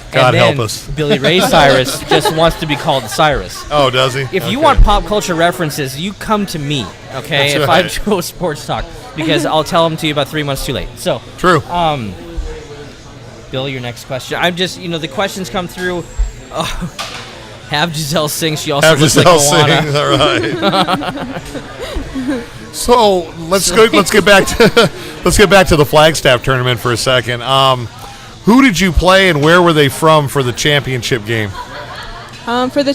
God And then help us. Billy Ray Cyrus just wants to be called Cyrus. Oh, does he? If you Okay. want pop culture references, you come to me, okay? That's if right. I go sports talk, because I'll tell them to you about 3 months too late. So, True. Bill, your next question. I'm just, the questions come through. Have Giselle sing. She also Have looks Giselle like Moana. sing. All right. So let's get back to the Flagstaff tournament for a second. Who did you play and where were they from for the championship game? For the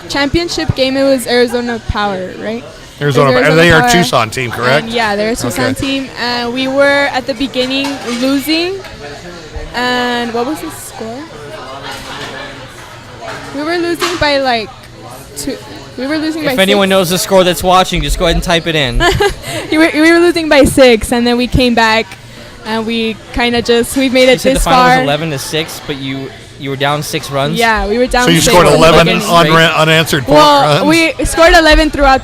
championship game, it was Arizona Power, right? Arizona, Arizona and they are Power. Tucson team, correct? And yeah, they're a Tucson Okay. team, and we were at the beginning losing. And what was the score? We were losing by like 2. We were losing by If 6. anyone knows the score that's watching, just go ahead and type it in. we were losing by 6, and then we came back, and we kind of we made You it said the this final was far. 11-6, but you were down 6 runs. Yeah, we were down. So you 6 scored in the 11 beginning. unanswered Well, runs? we scored 11 throughout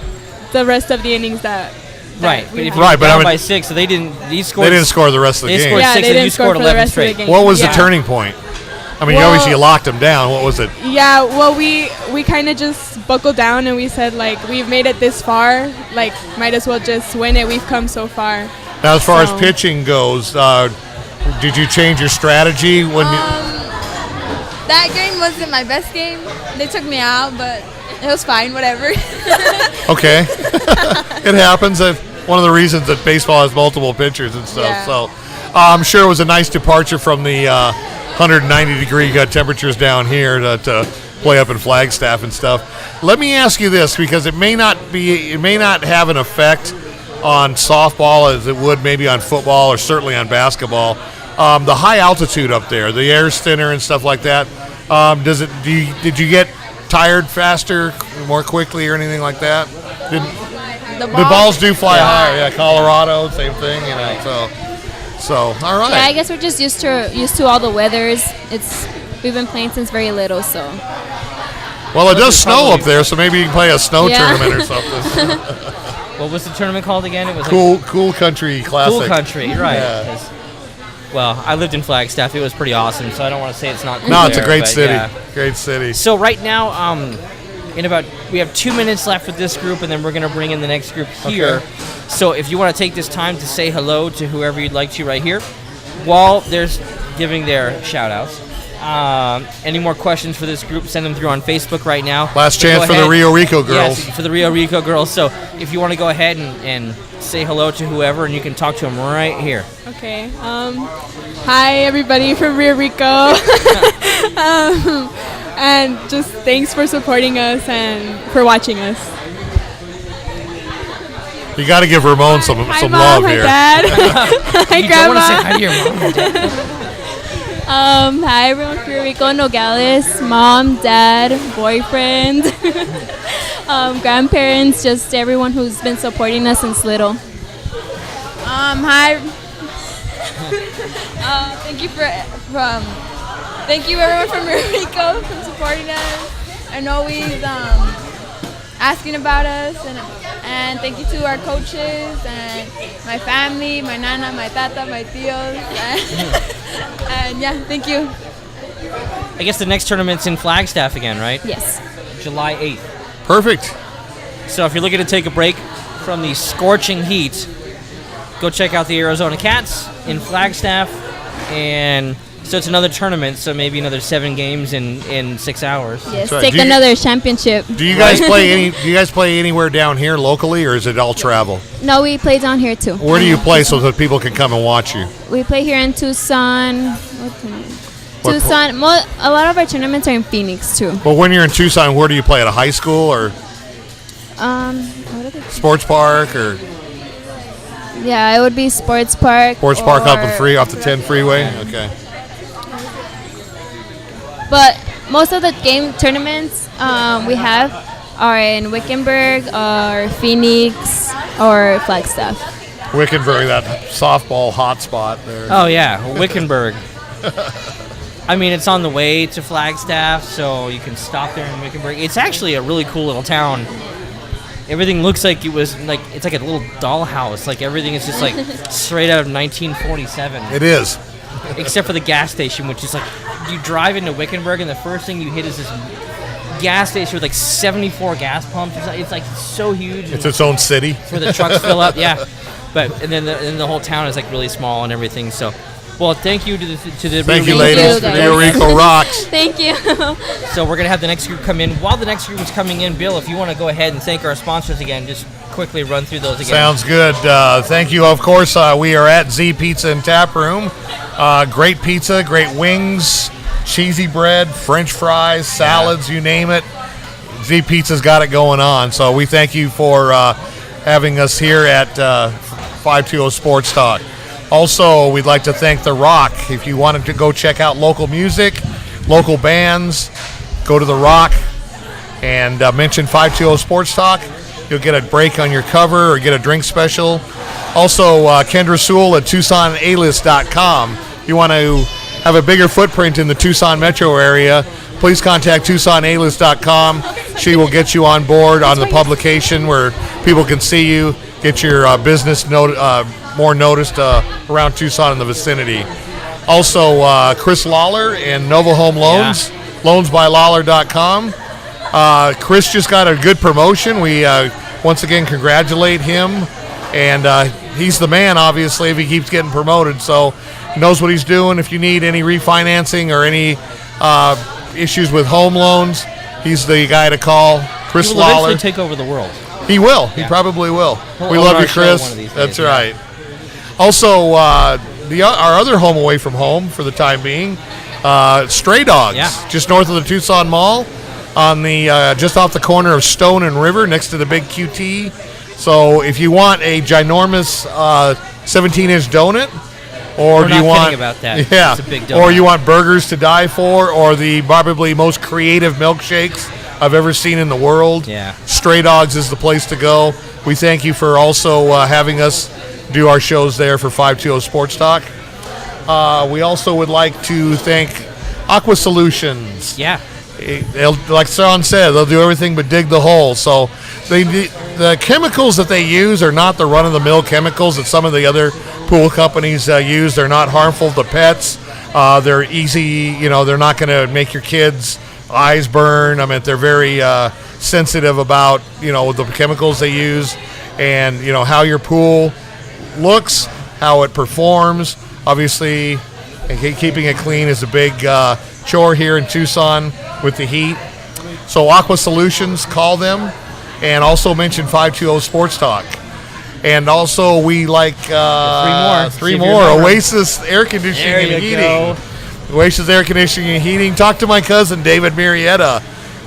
the rest of the innings that. Right, but if you Right, were but I down mean- by 6, so they didn't. These scored. They didn't score the rest of the They game. scored Yeah, 6, they and you didn't score scored for the 11 rest of the straight. game. What was the Yeah. turning point? I mean, Well- obviously you locked them down. What was it? Yeah, well, we kind of just buckled down and we said, like, we've made it this far, like, might as well just win it. We've come so far. Now, as far So- as pitching goes, did you change your strategy when you? That game wasn't my best game. They took me out, but it was fine, whatever. Okay, it happens. One of the reasons that baseball has multiple pitchers and stuff. Yeah. So, I'm sure it was a nice departure from the 190-degree temperatures down here to play up in Flagstaff and stuff. Let me ask you this, because it may not have an effect on softball as it would maybe on football or certainly on basketball. The high altitude up there, the air's thinner and stuff like that. Did you get tired faster, more quickly, or anything like that? The balls do fly higher. Yeah, Colorado, same thing. So all right. Yeah, I guess we're just used to all the weathers. We've been playing since very little, so. Well, it does snow up there, so maybe you can play a snow Yeah. tournament or something. What was the tournament called again? It was Cool Country Classic. Cool Country, right? Yeah. 'Cause- Well, I lived in Flagstaff. It was pretty awesome, so I don't want to say it's not cool. No, it's a there, great but city. yeah. Great city. So right now, we have 2 minutes left with this group, and then we're going to bring in the next group here. Okay. So if you want to take this time to say hello to whoever you'd like to right here, while there's giving their shout-outs. Any more questions for this group, send them through on Facebook right now. Last So chance go for the ahead. Rio Rico girls. Yes, for the Rio Rico girls. So if you want to go ahead and say hello to whoever, and you can talk to them right here. Okay. Hi, everybody from Rio Rico. And just thanks for supporting us and for watching us. You got to give Ramon some Hi, some Mom. love Hi, here. Dad. Hi, You don't want to say Grandma. hi to your mom and dad. Hi everyone, Puerto Rico, Nogales, mom, dad, boyfriend, grandparents, just everyone who's been supporting us since little. Hi. Thank you everyone from Puerto Rico for supporting us and always asking about us, and thank you to our coaches and my family, my nana, my tata, my tios, and yeah, thank you. I guess the next tournament's in Flagstaff again, right? Yes. July 8th. Perfect. So if you're looking to take a break from the scorching heat, go check out the Arizona Cats in Flagstaff. And so it's another tournament, so maybe another 7 games in 6 hours. Yes, right. take another championship. Do you guys play anywhere down here locally, or is it all travel? No, we play down here too. Where do you play so that people can come and watch you? We play here in Tucson. What Tucson. A lot of our tournaments are in Phoenix too. Well, when you're in Tucson, where do you play? At a high school or What are they? sports park or Yeah, it would be Sports Park. sports park or- off the 10 freeway? Okay. But most of the game tournaments we have are in Wickenburg or Phoenix or Flagstaff. Wickenburg, that softball hotspot there. Oh, yeah, Wickenburg. I mean, it's on the way to Flagstaff, so you can stop there in Wickenburg. It's actually a really cool little town. Everything looks like it's like a little dollhouse. Like everything is just like straight out of 1947. It is. Except for the gas station, which is like you drive into Wickenburg and the first thing you hit is this gas station with like 74 gas pumps. It's like so huge. It's its own city. Where the trucks fill up, yeah. And then the whole town is like really small and everything. So, well, thank you to the Thank you, Rio ladies. guys. Rio Rico rocks. Thank you. So we're gonna have the next group come in. While the next group is coming in, Bill, if you want to go ahead and thank our sponsors again, just quickly run through those again. Sounds good. Thank you. Of course, we are at Z Pizza and Tap Room. Great pizza, great wings, cheesy bread, French fries, salads, you name it. Z Pizza's got it going on. So we thank you for having us here at 520 Sports Talk. Also, we'd like to thank The Rock. If you wanted to go check out local music, local bands, go to The Rock and mention 520 Sports Talk. You'll get a break on your cover or get a drink special. Also, Kendra Sewell at TucsonAlist.com. If you want to have a bigger footprint in the Tucson metro area, please contact TucsonAlist.com. She will get you on board on the publication where people can see you, get your business more noticed around Tucson and the vicinity. Also, Chris Lawler and Nova Home Loans, loansbylawler.com. Chris just got a good promotion. We once again congratulate him, and he's the man, obviously, if he keeps getting promoted. So he knows what he's doing. If you need any refinancing or any issues with home loans, he's the guy to call. Chris He will Lawler. eventually take over the world. He will. He probably will. He'll We own love our you, show Chris. one of these days, That's yeah. right. Also, our other home away from home for the time being, Stray Dogs, just north of the Tucson Mall, on the just off the corner of Stone and River, next to the big QT. So if you want a ginormous 17-inch donut, or We're do you not want kidding about that. yeah, It's a big or donut. you want burgers to die for, or the probably most creative milkshakes I've ever seen in the world. Yeah. Stray Dogs is the place to go. We thank you for also having us do our shows there for 520 Sports Talk. We also would like to thank Aqua Solutions. Yeah. They'll, like Sean said, they'll do everything but dig the hole. So the chemicals that they use are not the run-of-the-mill chemicals that some of the other pool companies use. They're not harmful to pets. They're easy. They're not going to make your kids' eyes burn. I mean, they're very sensitive about the chemicals they use, and how your pool looks, how it performs. Obviously, keeping it clean is a big chore here in Tucson with the heat. So Aqua Solutions, call them, and also mention 520 Sports Talk. And also we like three more. Oasis Air Conditioning and Heating. Go. Oasis Air Conditioning and Heating. Talk to my cousin David Marietta.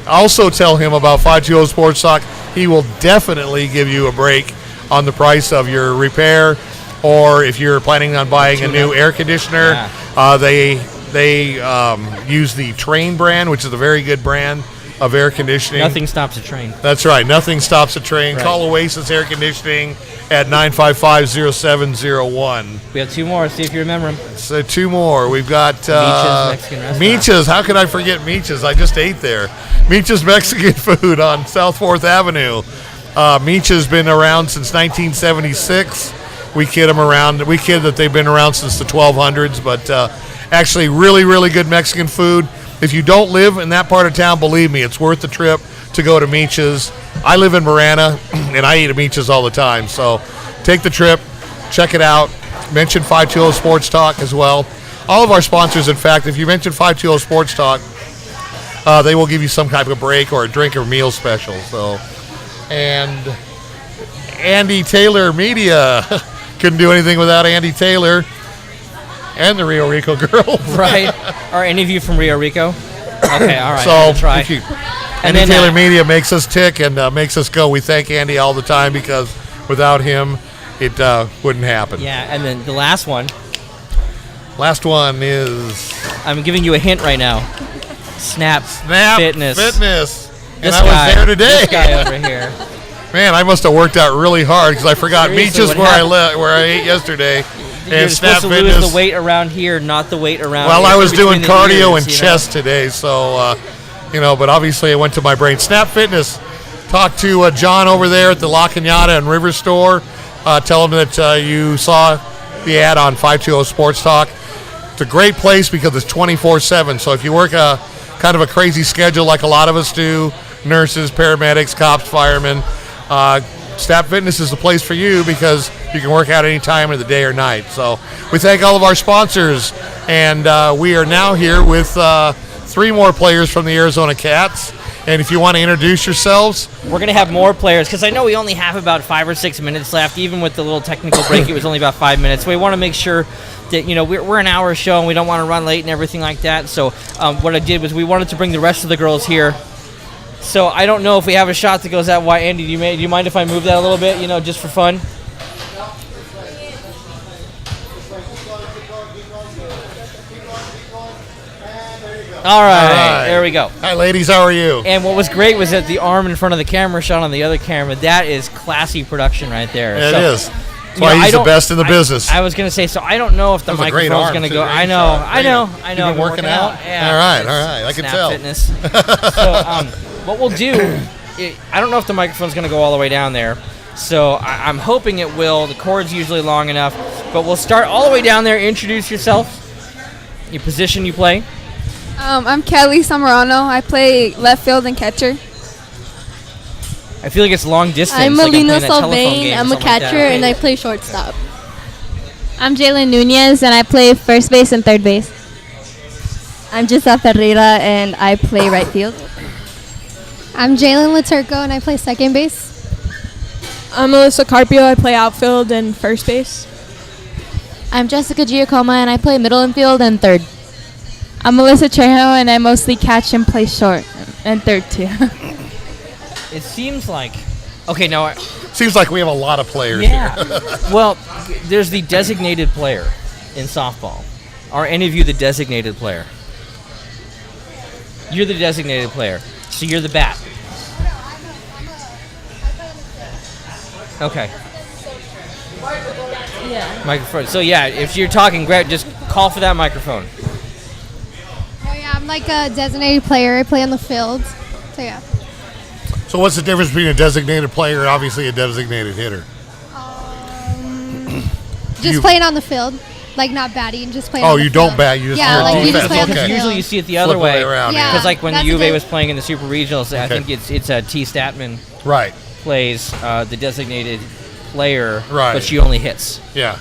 Also tell him about 520 Sports Talk. He will definitely give you a break on the price of your repair, or if you're planning on buying a new air conditioner, they They use the Train brand, which is a very good brand of air conditioning. Nothing stops a train. That's right. Nothing stops a train. Right. Call Oasis Air Conditioning at 955-0701. We have 2 more. See if you remember them. So 2 more. We've got Michas Mexican restaurant. Michas. How could I forget Michas? I just ate there. Michas Mexican food on South 4th Avenue. Michas been around since 1976. We kid that they've been around since the 1200s, but actually really, really good Mexican food. If you don't live in that part of town, believe me, it's worth the trip to go to Michas. I live in Marana, and I eat at Michas all the time. So take the trip, check it out. Mention 520 Sports Talk as well. All of our sponsors, in fact, if you mention 520 Sports Talk, they will give you some type of break or a drink or meal special. So, and Andy Taylor Media. Couldn't do anything without Andy Taylor and the Rio Rico girls. Right. Are any of you from Rio Rico? Okay, all right. So, I'll try. Andy Taylor Media makes us tick and makes us go. We thank Andy all the time because without him, it wouldn't happen. Yeah, and then the last one. Last one is... I'm giving you a hint right now. Snap Fitness. And This I was there today. This guy over here. Man, I must have worked out really hard because I forgot Seriously, Michas where I ate yesterday. You're And Snap supposed to Fitness. lose the weight around here, not the weight around Well, here. I was doing Between the cardio ears, and chest today, so, but obviously it went to my brain. Snap Fitness. Talk to John over there at the La Cañada and River Store. Tell him that you saw the ad on 520 Sports Talk. It's a great place because it's 24/7. So if you work a kind of a crazy schedule like a lot of us do, nurses, paramedics, cops, firemen, Snap Fitness is the place for you because you can work out any time of the day or night. So we thank all of our sponsors, and we are now here with 3 more players from the Arizona Cats. And if you want to introduce yourselves. We're going to have more players because I know we only have about 5 or 6 minutes left. Even with the little technical break, it was only about 5 minutes. We want to make sure that, we're an hour show and we don't want to run late and everything like that. So what I did was we wanted to bring the rest of the girls here. So I don't know if we have a shot that goes that wide. Andy, do you mind if I move that a little bit, just for fun? All right, there we go. Hi, ladies. How are you? And what was great was that the arm in front of the camera shot on the other camera. That is classy production right there. Yeah, it is. That's why he's the best in the business. I was going to say, so I don't know if the microphone's going to go. I know. You've been working out? Yeah. All right. I can tell. Fitness. So what we'll do, I don't know if the microphone's going to go all the way down there. So I'm hoping it will. The cord's usually long enough. But we'll start all the way down there. Introduce yourself, your position you play. I'm Kelly Samorano. I play left field and catcher. I feel like it's long distance. I'm like Melina Salvain. I'm a catcher, and I play shortstop. I'm Jalen Nunez, and I play first base and third base. I'm Jessa Ferreira, and I play right field. I'm Jalen Laturco, and I play second base. I'm Melissa Carpio. I play outfield and first base. I'm Jessica Giacomo, and I play middle infield and third. I'm Melissa Trejo, and I mostly catch and play short and third too. It seems like... Okay, now... Seems like we have a lot of players here. Well, there's the designated player in softball. Are any of you the designated player? You're the designated player. So you're the bat. Okay. Yeah. Microphone. So yeah, if you're talking, grab, just call for that microphone. Oh yeah, I'm like a designated player. I play on the field. So yeah. So what's the difference between a designated player and obviously a designated hitter? Just playing on the field, like not batting, just playing. Oh, on the you field. don't bat. You just you just play on the field. Usually you see it the other Flip way. it around, Yeah, Because like when that's Juve a good- was playing in the Super Regionals, I think it's T. Statman. Right. Plays the designated player, Right. but she only hits. Yeah.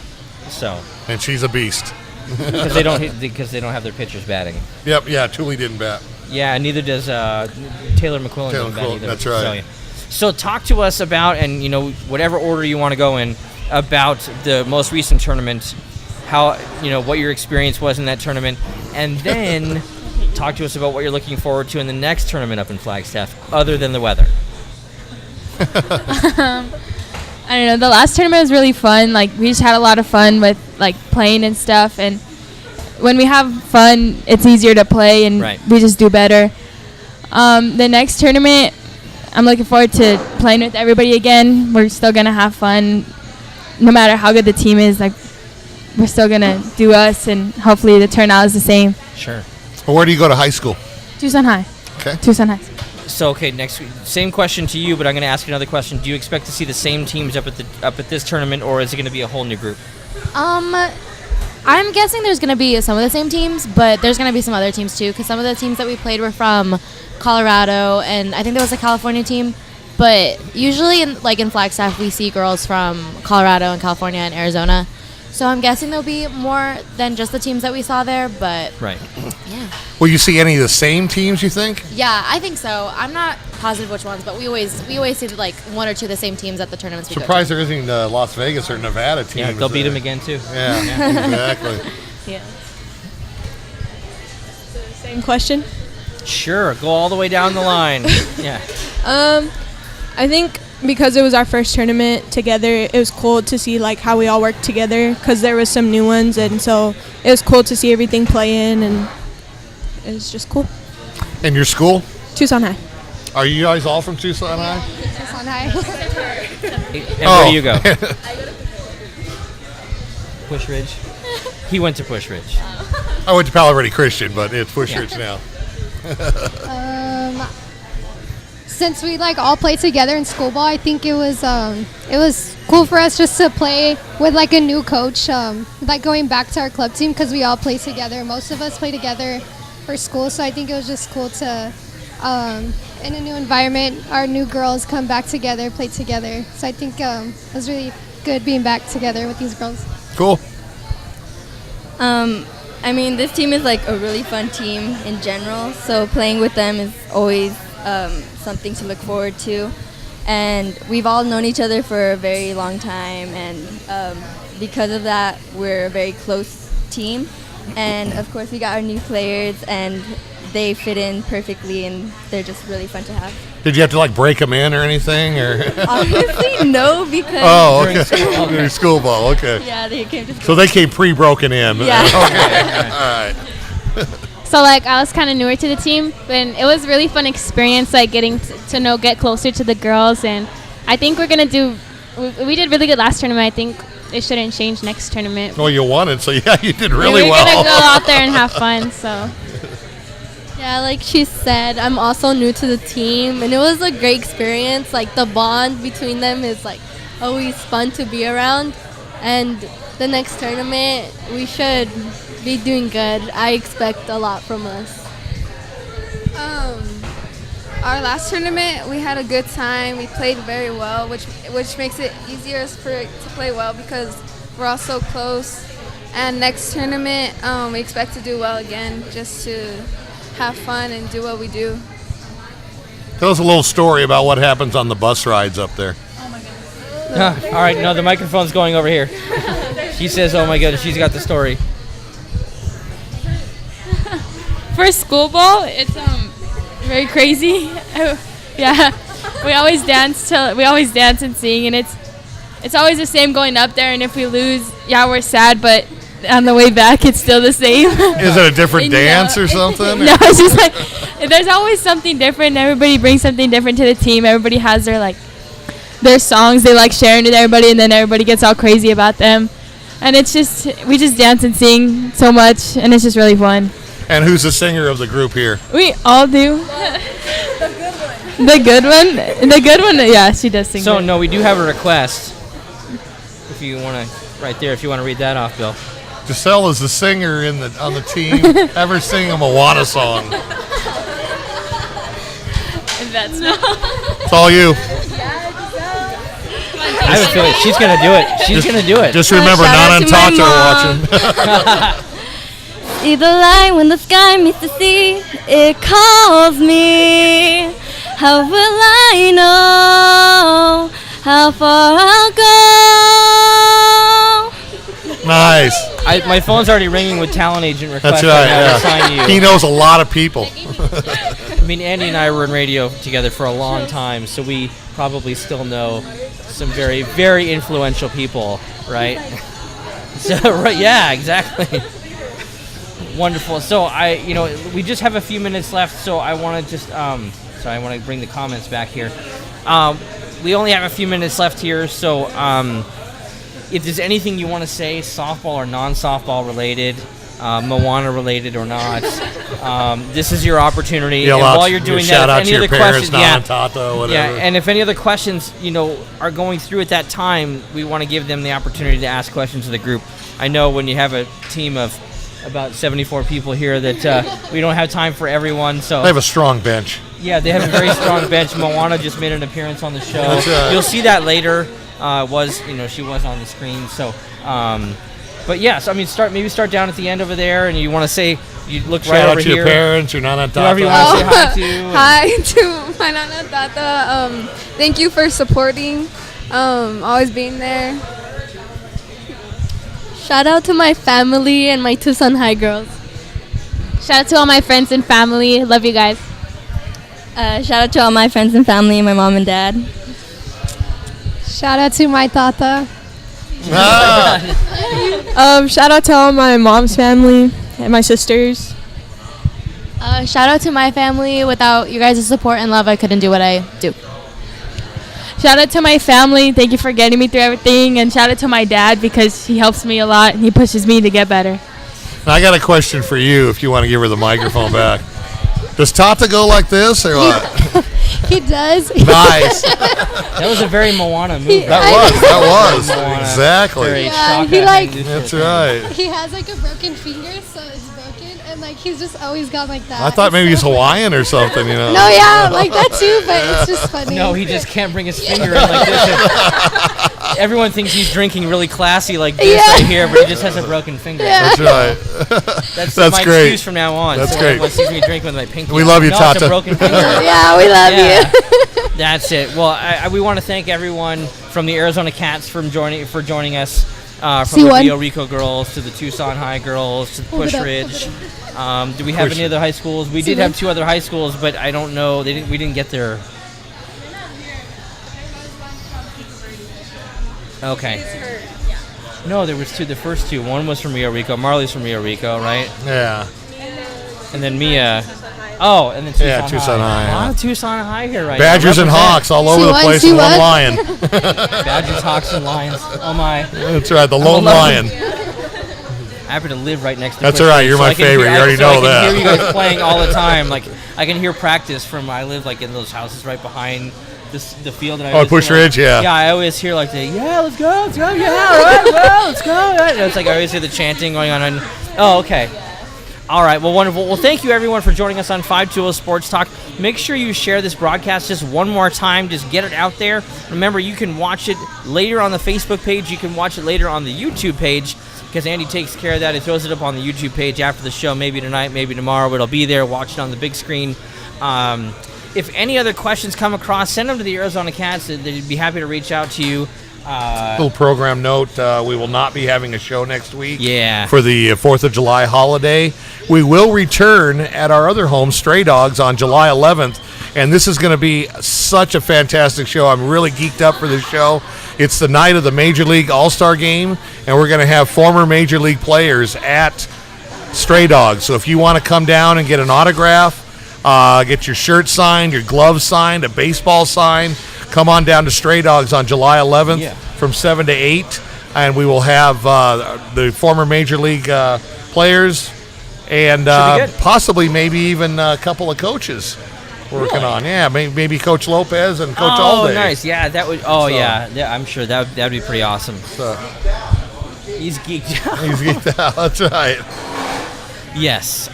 So. And she's a beast. Because they don't have their pitchers batting. Yep. Yeah. Tooley didn't bat. Yeah, and neither does Taylor McQuillan. Taylor doesn't bat McQuillan, either. that's right. So, yeah. So talk to us about, and whatever order you want to go in, about the most recent tournament, how what your experience was in that tournament, and then talk to us about what you're looking forward to in the next tournament up in Flagstaff, other than the weather. I don't know. The last tournament was really fun. Like we just had a lot of fun with like playing and stuff, and when we have fun, it's easier to play, and we just do better. The next tournament, I'm looking forward to playing with everybody again. We're still gonna have fun, no matter how good the team is. Like, we're still gonna do us, and hopefully the turnout is the same. Sure. Well, where do you go to high school? Tucson High. Okay. Tucson High. So okay, next same question to you, but I'm going to ask you another question. Do you expect to see the same teams up at this tournament, or is it going to be a whole new group? I'm guessing there's going to be some of the same teams, but there's going to be some other teams too, because some of the teams that we played were from Colorado, and I think there was a California team. But usually, in Flagstaff, we see girls from Colorado and California and Arizona. So I'm guessing there'll be more than just the teams that we saw there, but yeah. Will you see any of the same teams, you think? Yeah, I think so. I'm not positive which ones, but we always see like one or two of the same teams at the tournaments. Surprised there isn't Las Vegas or Nevada teams. Yeah, they'll beat them again too. Yeah, exactly. Yeah. Same question. Sure, go all the way down the line. Yeah. I think because it was our first tournament together, it was cool to see like how we all worked together, because there was some new ones, and so it was cool to see everything play in, and it was just cool. And your school? Tucson High. Are you guys all from Tucson High? Tucson High. And where do you go? Push Ridge. He went to Push Ridge. I went to Palo Verde Christian, but it's Push Ridge now. Since we like all played together in school ball, I think it was cool for us just to play with like a new coach, like going back to our club team, because we all play together. Most of us play together for school, so I think it was just cool to in a new environment, our new girls come back together, play together. So I think it was really good being back together with these girls. Cool. I mean, this team is like a really fun team in general, so playing with them is always something to look forward to. And we've all known each other for a very long time, and because of that, we're a very close team. And of course, we got our new players, and they fit in perfectly, and they're just really fun to have. Did you have to like break them in or anything, or? Honestly, no, because okay. During school ball, okay. Yeah, they came to school. So they came pre-broken in. Yeah. Okay. All right. So like I was kind of newer to the team, and it was a really fun experience, like getting to get closer to the girls. And I think we're gonna do. We did really good last tournament. I think it shouldn't change next tournament. Well, you won it, so yeah, you did really well. We're gonna go out there and have fun. So. Yeah, like she said, I'm also new to the team, and it was a great experience. Like the bond between them is like always fun to be around. And the next tournament, we should be doing good. I expect a lot from us. Our last tournament, we had a good time. We played very well, which makes it easier to play well because we're all so close. And next tournament, we expect to do well again, just to have fun and do what we do. Tell us a little story about what happens on the bus rides up there. All right, no, the microphone's going over here. She says, "Oh my goodness," she's got the story. For school ball, it's very crazy. Yeah, we always dance and sing, and it's always the same going up there. And if we lose, yeah, we're sad, but on the way back, it's still the same. Is it a different dance or something? No, it's just like there's always something different. Everybody brings something different to the team. Everybody has their songs they like sharing with everybody, and then everybody gets all crazy about them. And we just dance and sing so much, and it's just really fun. And who's the singer of the group here? We all do. The good one, yeah, she does sing. So no, we do have a request. If you want to, right there, if you want to read that off, Bill. Giselle is the singer on the team. Have her sing a Moana song. It's all you. I have a feeling she's gonna do it. She's gonna do it. Just remember, Nana and Tata are watching. See the light when the sky meets the sea. It calls me. How will I know how far I'll go? Nice. My phone's already ringing with talent agent requests. That's right. Sign you. He knows a lot of people. I mean, Andy and I were in radio together for a long time, so we probably still know some very, very influential people, right? So, right, yeah, exactly. Wonderful. So we just have a few minutes left. So I want to just, I want to bring the comments back here. We only have a few minutes left here. So if there's anything you want to say, softball or non-softball related, Moana related or not, this is your opportunity. And while you're doing that, if any other questions, and if any other questions, are going through at that time, we want to give them the opportunity to ask questions of the group. I know when you have a team of about 74 people here that we don't have time for everyone. So they have a strong bench. Yeah, they have a very strong bench. Moana just made an appearance on the show. You'll see that later. She was on the screen. So, but yes, I mean, start down at the end over there, and you want to say, you look shout right out over to here. Your parents, your nana, tata. Whoever you want to say hi to. Hi to my nana, tata. Thank you for supporting, always being there. Shout out to my family and my Tucson High girls. Shout out to all my friends and family. Love you guys. Shout out to all my friends and family and my mom and dad. Shout out to my tata. Shout out to all my mom's family and my sisters. Shout out to my family. Without you guys' support and love, I couldn't do what I do. Shout out to my family. Thank you for getting me through everything. And shout out to my dad because he helps me a lot and he pushes me to get better. I got a question for you if you want to give her the microphone back. Does Tata go like this or what? He does. Nice. That was a very Moana move. That was. Exactly. That's right. He has like a broken finger, so it's broken, and like he's just always got like that. I thought maybe he's Hawaiian or something, No, yeah, like that too, but it's just funny. No, he just can't bring his finger in like this. Everyone thinks he's drinking really classy like this right here, but he just has a broken finger. Yeah. That's right. That's my great. Excuse from now on. That's so great. Everyone sees me drinking with my pinky. We love you, Tata. It's a broken finger. Yeah, we love you. That's it. Well, we want to thank everyone from the Arizona Cats for joining us. From the Rio Rico girls to the Tucson High girls to the Push Ridge. Do we have any other high schools? We did have 2 other high schools, but I don't know. We didn't get there. Okay. No, there was 2. The first 2. One was from Rio Rico. Marley's from Rio Rico, right? Yeah. And then Mia. Oh, and then Tucson High. Tucson High. A lot of Tucson High here right Badgers now. and Hawks all over the place and one lion. Badgers, Hawks, and Lions. Oh, my. That's right, the lone lion. I happen to live right next to That's all right, you're my favorite. You already know that. I can hear you guys playing all the time. Like, I can hear practice from, I live like in those houses right behind the field. And Push Ridge, yeah. Yeah, I always hear like let's go, yeah, all right, well, let's go. And it's like I always hear the chanting going on. And, oh, okay. All right, well, wonderful. Well, thank you, everyone, for joining us on 520 Sports Talk. Make sure you share this broadcast just one more time. Just get it out there. Remember, you can watch it later on the Facebook page. You can watch it later on the YouTube page because Andy takes care of that. He throws it up on the YouTube page after the show, maybe tonight, maybe tomorrow. It'll be there. Watch it on the big screen. If any other questions come across, send them to the Arizona Cats. They'd be happy to reach out to you. Little program note, we will not be having a show next week for the 4th of July holiday. We will return at our other home, Stray Dogs, on July 11th, and this is going to be such a fantastic show. I'm really geeked up for this show. It's the night of the Major League All-Star Game, and we're going to have former Major League players at Stray Dogs. So if you want to come down and get an autograph, get your shirt signed, your gloves signed, a baseball signed, come on down to Stray Dogs on July 11th from 7 to 8, and we will have the former Major League players and possibly maybe even a couple of coaches working on. Yeah, maybe Coach Lopez and Coach Alday. Oh, nice. Yeah, that would. Oh, yeah. I'm sure that would be pretty awesome. He's geeked out. He's geeked out. That's right. Yes.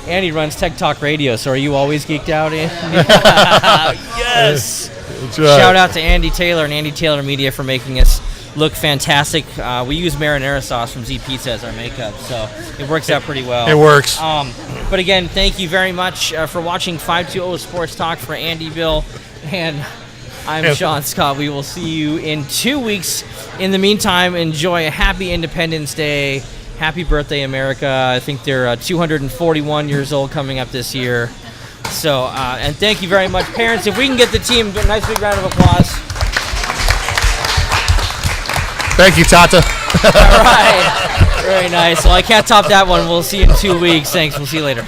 Andy runs Tech Talk Radio, so are you always geeked out, Andy? Yes. That's right. Shout out to Andy Taylor and Andy Taylor Media for making us look fantastic. We use marinara sauce from Z Pizza as our makeup, so it works out pretty well. It works. But again, thank you very much for watching 520 Sports Talk. For Andy, Bill, and I'm Sean Scott. We will see you in 2 weeks. In the meantime, enjoy a happy Independence Day. Happy birthday, America. I think they're 241 years old coming up this year. So, and thank you very much. Parents, if we can get the team a nice big round of applause. Thank you, Tata. All right. Very nice. Well, I can't top that one. We'll see you in 2 weeks. Thanks. We'll see you later.